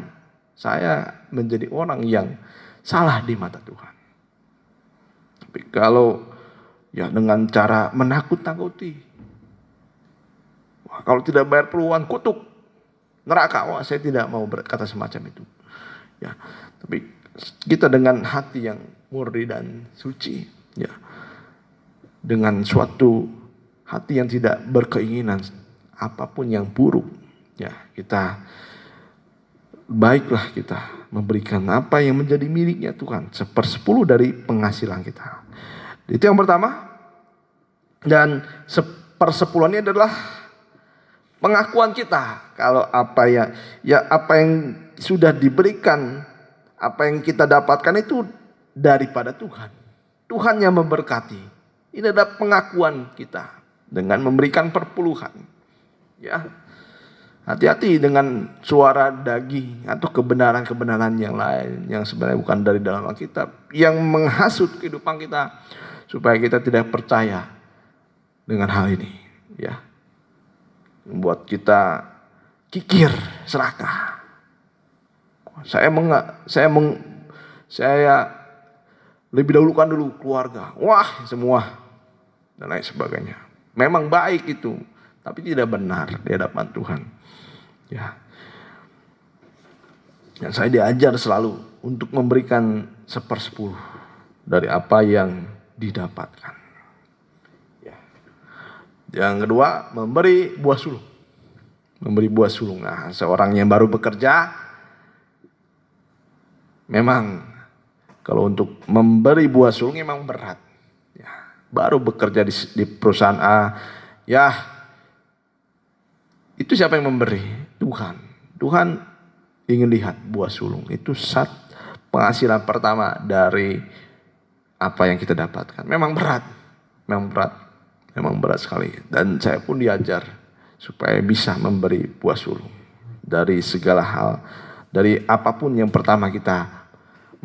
Speaker 1: saya menjadi orang yang salah di mata Tuhan. Tapi kalau dengan cara menakut-nakuti, wah, kalau tidak bayar perpuluhan kutuk neraka, wah saya tidak mau berkata semacam itu. Ya, tapi kita dengan hati yang murni dan suci, ya, dengan suatu hati yang tidak berkeinginan apapun yang buruk, ya baiklah kita memberikan apa yang menjadi miliknya Tuhan, 1/10 dari penghasilan kita. Itu yang pertama. Dan 1/10 ini adalah pengakuan kita kalau apa yang sudah diberikan, apa yang kita dapatkan itu daripada Tuhan. Tuhan yang memberkati. Ini adalah pengakuan kita dengan memberikan perpuluhan. Ya. Hati-hati dengan suara daging atau kebenaran-kebenaran yang lain yang sebenarnya bukan dari dalam Alkitab, yang menghasut kehidupan kita supaya kita tidak percaya dengan hal ini, ya. Membuat kita kikir, serakah. Saya lebih dahulukan dulu keluarga. Wah, semua dan lain sebagainya. Memang baik itu, tapi tidak benar di hadapan Tuhan. Ya. Dan saya diajar selalu untuk memberikan 1/10 dari apa yang didapatkan. Ya. Yang kedua, memberi buah sulung. Memberi buah sulung. Nah, seorang yang baru bekerja, memang kalau untuk memberi buah sulung memang berat. Ya. Baru bekerja di perusahaan A, ya itu siapa yang memberi? Tuhan. Tuhan ingin lihat buah sulung. Itu penghasilan pertama dari apa yang kita dapatkan. Memang berat. Memang berat sekali. Dan saya pun diajar supaya bisa memberi buah sulung. Dari segala hal. Dari apapun yang pertama kita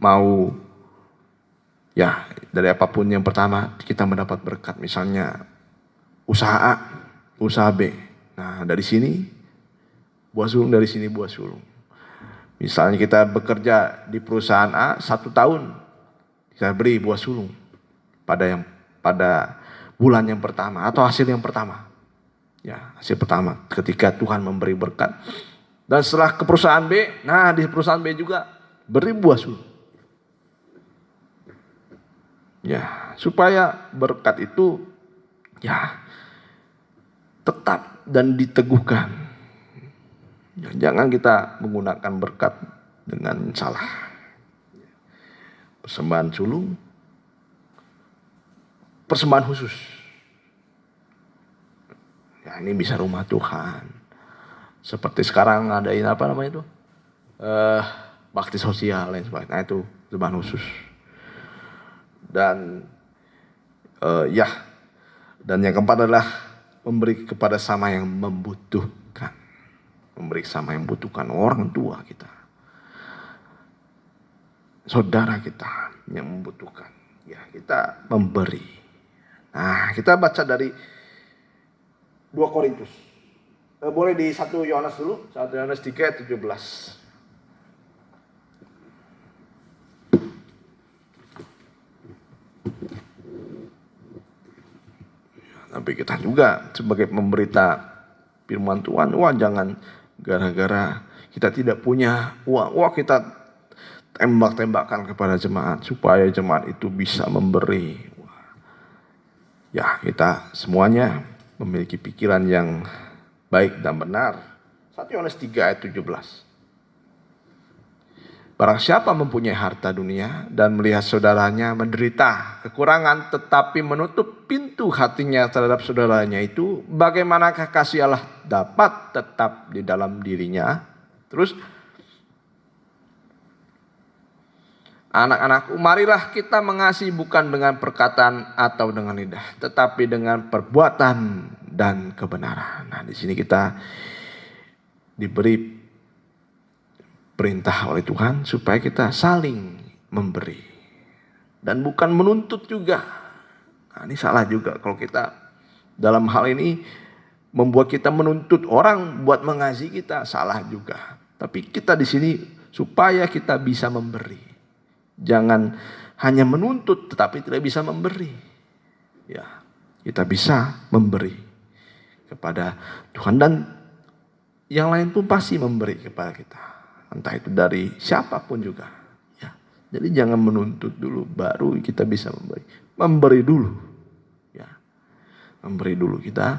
Speaker 1: mau. Ya, dari apapun yang pertama kita mendapat berkat. Misalnya usaha A, usaha B. Nah, dari sini buah sulung, dari sini buah sulung. Misalnya kita bekerja di perusahaan A 1 tahun, kita beri buah sulung pada bulan yang pertama atau hasil yang pertama. Ya, hasil pertama ketika Tuhan memberi berkat. Dan setelah ke perusahaan B, nah di perusahaan B juga beri buah sulung. Ya, supaya berkat itu ya tetap dan diteguhkan. Jangan kita menggunakan berkat dengan salah. Persembahan sulung, persembahan khusus. Ya ini bisa rumah Tuhan. Seperti sekarang ngadain apa namanya itu? Bakti sosial dan sebagainya. Nah itu Tuhan khusus. Dan ya, dan yang keempat adalah memberi kepada sama yang membutuhkan. Memberi sama yang membutuhkan, orang tua kita, saudara kita yang membutuhkan. Ya kita memberi. Nah kita baca dari 2 Korintus. Boleh di 1 Yohanes dulu, 1 Yohanes 3 ayat 17. Tapi kita juga sebagai pemberita firman Tuhan, jangan gara-gara kita tidak punya uang, kita tembak-tembakan kepada jemaat supaya jemaat itu bisa memberi. Ya kita semuanya memiliki pikiran yang baik dan benar. 1 Yohanes 3 ayat 17. Barang siapa mempunyai harta dunia dan melihat saudaranya menderita kekurangan tetapi menutup pintu hatinya terhadap saudaranya itu, bagaimanakah kasih Allah dapat tetap di dalam dirinya? Terus, anak-anakku, marilah kita mengasihi bukan dengan perkataan atau dengan lidah, tetapi dengan perbuatan dan kebenaran. Nah, di sini kita diberi perintah oleh Tuhan supaya kita saling memberi dan bukan menuntut juga. Nah, ini salah juga kalau kita dalam hal ini membuat kita menuntut orang buat mengasihi kita, salah juga. Tapi kita di sini supaya kita bisa memberi. Jangan hanya menuntut tetapi tidak bisa memberi. Ya, kita bisa memberi kepada Tuhan dan yang lain pun pasti memberi kepada kita. Entah itu dari siapapun juga. Ya, jadi jangan menuntut dulu baru kita bisa memberi. Memberi dulu. Ya, memberi dulu kita.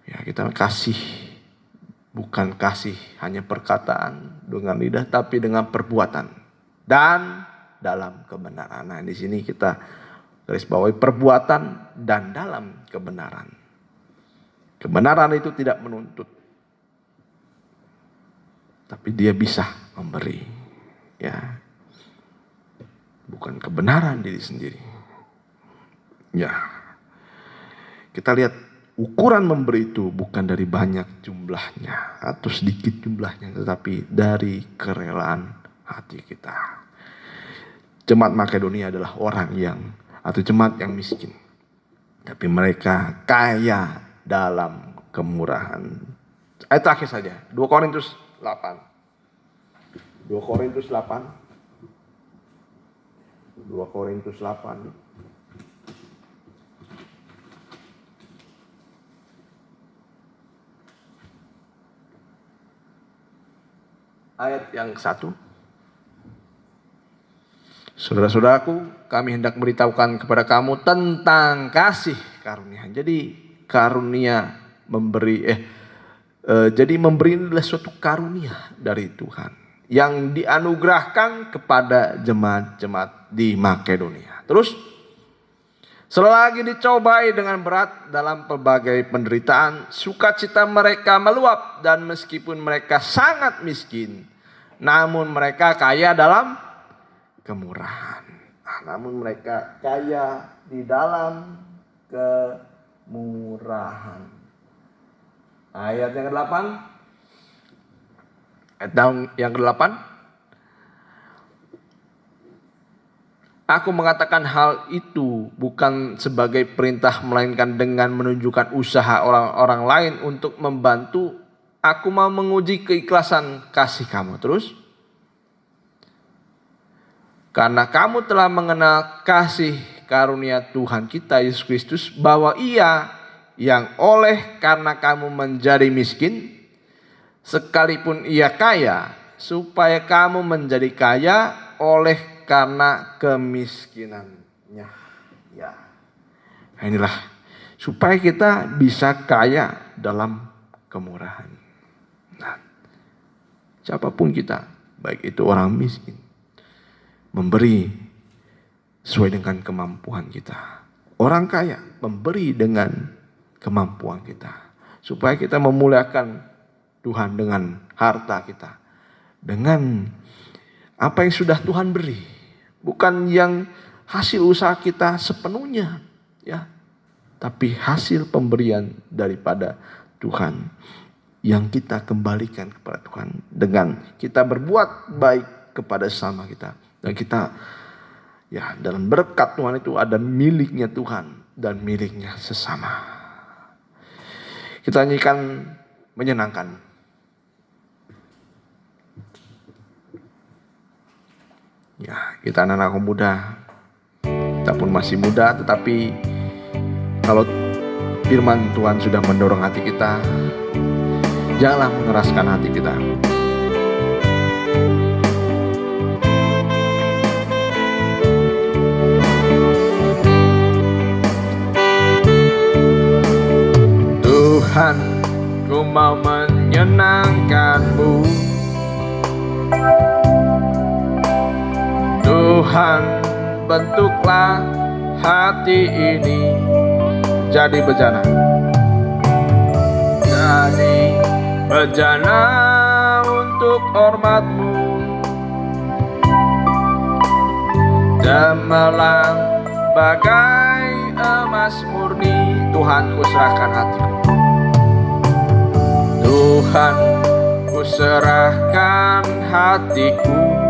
Speaker 1: Ya, kita kasih. Bukan kasih hanya perkataan dengan lidah, tapi dengan perbuatan dan dalam kebenaran. Nah, di sini kita garis bawahi perbuatan dan dalam kebenaran. Kebenaran itu tidak menuntut. Tapi dia bisa memberi, ya, bukan kebenaran diri sendiri. Ya, kita lihat ukuran memberi itu bukan dari banyak jumlahnya atau sedikit jumlahnya, tetapi dari kerelaan hati kita. Jemaat Makedonia adalah orang yang atau jemaat yang miskin, tapi mereka kaya dalam kemurahan. Ayat terakhir saja, 2 Korintus 8. 2 Korintus 8. 2 Korintus 8. Ayat yang 1. Saudara-saudaraku, kami hendak memberitahukan kepada kamu tentang kasih karunia. Jadi karunia memberi jadi memberi adalah suatu karunia dari Tuhan yang dianugerahkan kepada jemaat-jemaat di Makedonia. Terus, selagi dicobai dengan berat dalam pelbagai penderitaan, sukacita mereka meluap dan meskipun mereka sangat miskin, namun mereka kaya dalam kemurahan. Namun mereka kaya di dalam kemurahan. Ayat yang ke-8. Ayat yang ke-8. Aku mengatakan hal itu bukan sebagai perintah, melainkan dengan menunjukkan usaha orang-orang lain untuk membantu. Aku mau menguji keikhlasan kasih kamu. Terus, karena kamu telah mengenal kasih karunia Tuhan kita Yesus Kristus, bahwa Ia yang oleh karena kamu menjadi miskin, sekalipun Ia kaya, supaya kamu menjadi kaya oleh karena kemiskinannya. Ya, nah inilah supaya kita bisa kaya dalam kemurahan. Nah, siapapun kita, baik itu orang miskin, memberi sesuai dengan kemampuan kita. Orang kaya memberi dengan kemampuan kita. supaya kita memuliakan Tuhan dengan harta kita, dengan apa yang sudah Tuhan beri, bukan yang hasil usaha kita sepenuhnya, ya, tapi hasil pemberian daripada Tuhan yang kita kembalikan kepada Tuhan dengan kita berbuat baik kepada sesama kita, dan kita, ya, dalam berkat Tuhan itu ada miliknya Tuhan dan miliknya sesama. Kita nyanyikan menyenangkan. Ya, kita anak-anak muda, kita pun masih muda, tetapi kalau firman Tuhan sudah mendorong hati kita, janganlah mengeraskan hati kita. Tuhan, ku mau menyenangkan-Mu. Tuhan, bentuklah hati ini jadi bejana. Jadi bejana untuk hormat-Mu. Cemerlang bagai emas murni. Tuhan, ku serahkan hatiku. Tuhan, ku serahkan hatiku.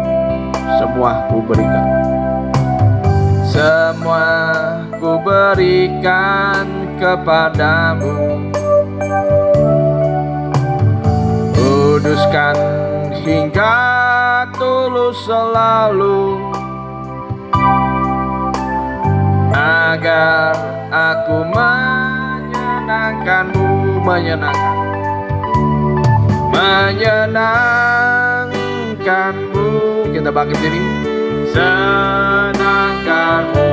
Speaker 1: Semua ku berikan. Semua ku berikan kepadamu. Kuduskan hingga tulus selalu, agar aku menyenangkan-Mu, menyenangkan-Mu. Kita bangkit diri. Senangkan-Mu,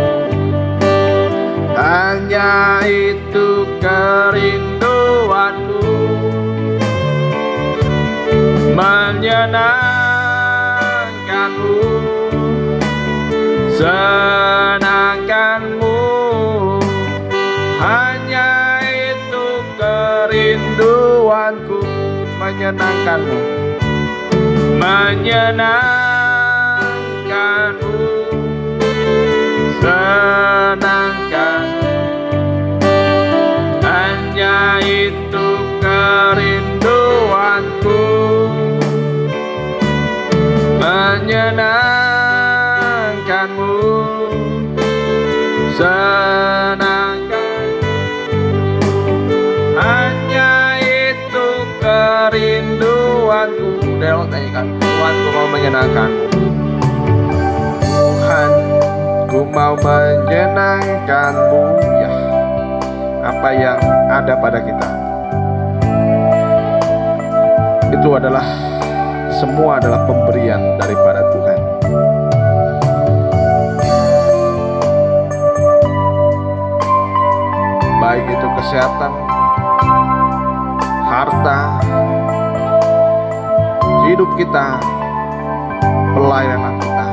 Speaker 1: hanya itu kerinduanku. Menyenangkan-Mu, senangkan-Mu, hanya itu kerinduanku. Menyenangkan-Mu, menyenangkan-Mu, senangkan-Mu, hanya itu kerinduanku. Menyenangkan-Mu, senangkan-Mu, hanya itu kerinduanku. Delok tanyakan, Tuhan, ku mau menyenangkan-Mu. Tuhan, ku mau menyenangkan-Mu. Ya, apa yang ada pada kita itu adalah semua adalah pemberian daripada Tuhan. Baik itu kesehatan, harta, hidup kita, pelayanan kita,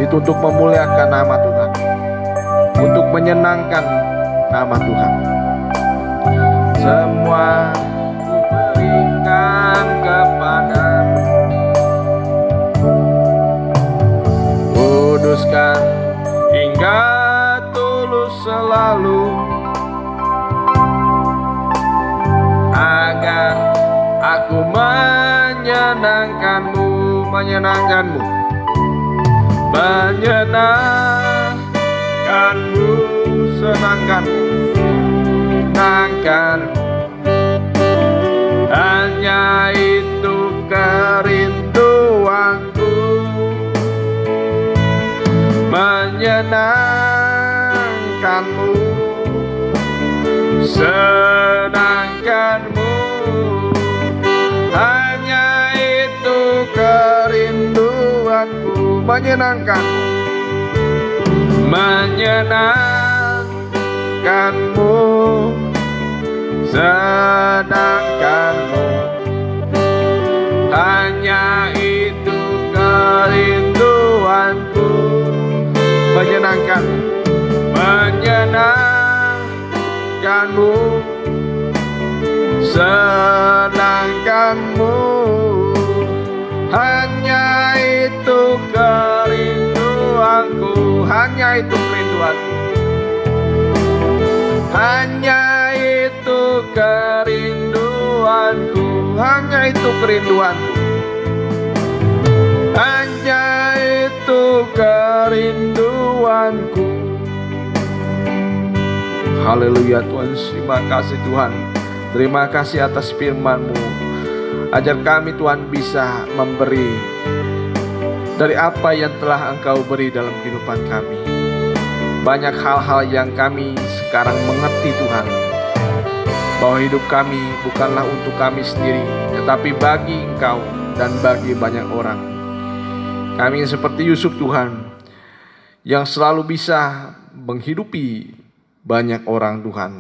Speaker 1: itu untuk memuliakan nama Tuhan, untuk menyenangkan nama Tuhan. Semua ku berikan kepadamu. Kuduskan hingga tulus selalu, agar aku menyenangkan-Mu, menyenangkan-Mu, menyenangkan-Mu, senangkan-Mu, senangkan-Mu, hanya itu kerinduanku. Menyenangkan-Mu, senangkan-Mu, hanya itu kerinduanku. Menyenangkan-Mu, menyenangkan-Mu, senangkan-Mu, hanya itu kerinduanku. Menyenangkan, menyenangkan-Mu, senangkanmu, senangkanmu. Hanya itu kerinduanku, hanya itu kerinduanku, hanya itu kerinduanku, hanya itu kerinduanku, hanya itu kerinduanku. Haleluya Tuhan, terima kasih Tuhan. Terima kasih atas firman-Mu. Ajar kami Tuhan bisa memberi dari apa yang telah Engkau beri dalam kehidupan kami. Banyak hal-hal yang kami sekarang mengerti Tuhan, bahwa hidup kami bukanlah untuk kami sendiri, tetapi bagi Engkau dan bagi banyak orang. Kami seperti Yusuf Tuhan, yang selalu bisa menghidupi banyak orang Tuhan.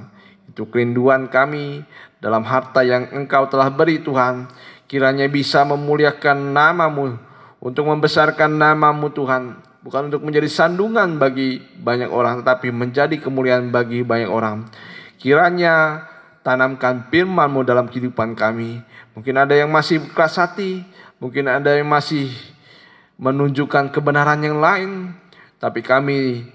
Speaker 1: Itu kerinduan kami dalam harta yang Engkau telah beri Tuhan. Kiranya bisa memuliakan nama-Mu, untuk membesarkan nama-Mu Tuhan. Bukan untuk menjadi sandungan bagi banyak orang, tetapi menjadi kemuliaan bagi banyak orang. Kiranya tanamkan firman-Mu dalam kehidupan kami. Mungkin ada yang masih keras hati, mungkin ada yang masih menunjukkan kebenaran yang lain, tapi kami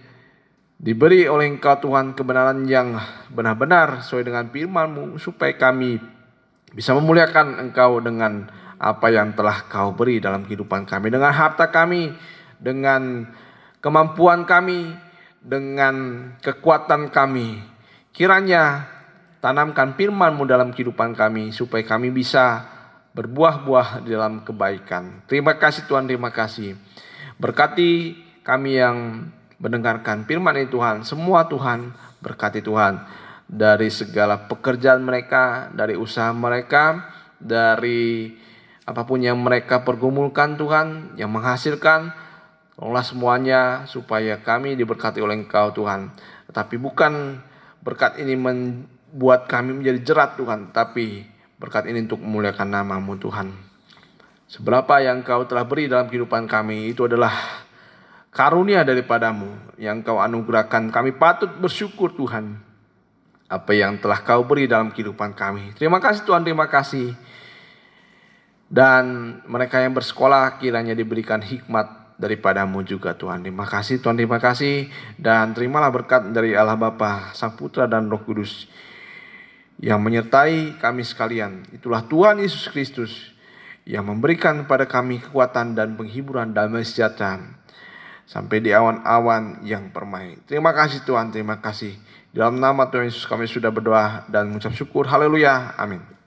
Speaker 1: diberi oleh Engkau Tuhan kebenaran yang benar-benar sesuai dengan firman-Mu, supaya kami bisa memuliakan Engkau dengan apa yang telah Kau beri dalam kehidupan kami, dengan harta kami, dengan kemampuan kami, dengan kekuatan kami. Kiranya tanamkan firman-Mu dalam kehidupan kami, supaya kami bisa berbuah-buah di dalam kebaikan. Terima kasih Tuhan, terima kasih. Berkati kami yang mendengarkan firman ini Tuhan, semua Tuhan, berkati Tuhan dari segala pekerjaan mereka, dari usaha mereka, dari apapun yang mereka pergumulkan Tuhan, yang menghasilkan. Tolonglah semuanya supaya kami diberkati oleh Engkau Tuhan. Tetapi bukan berkat ini membuat kami menjadi jerat Tuhan, tapi berkat ini untuk memuliakan nama-Mu Tuhan. Seberapa yang Engkau telah beri dalam kehidupan kami, itu adalah karunia daripada-Mu yang Kau anugerahkan. Kami patut bersyukur Tuhan, apa yang telah Kau beri dalam kehidupan kami. Terima kasih Tuhan, terima kasih. Dan mereka yang bersekolah kiranya diberikan hikmat daripada-Mu juga Tuhan. Terima kasih Tuhan, terima kasih. Dan terimalah berkat dari Allah Bapa, Sang Putra dan Roh Kudus yang menyertai kami sekalian. Itulah Tuhan Yesus Kristus yang memberikan kepada kami kekuatan dan penghiburan damai sejahtera sampai di awan-awan yang permai. Terima kasih Tuhan, terima kasih. Dalam nama Tuhan Yesus kami sudah berdoa dan mengucap syukur. Haleluya. Amin.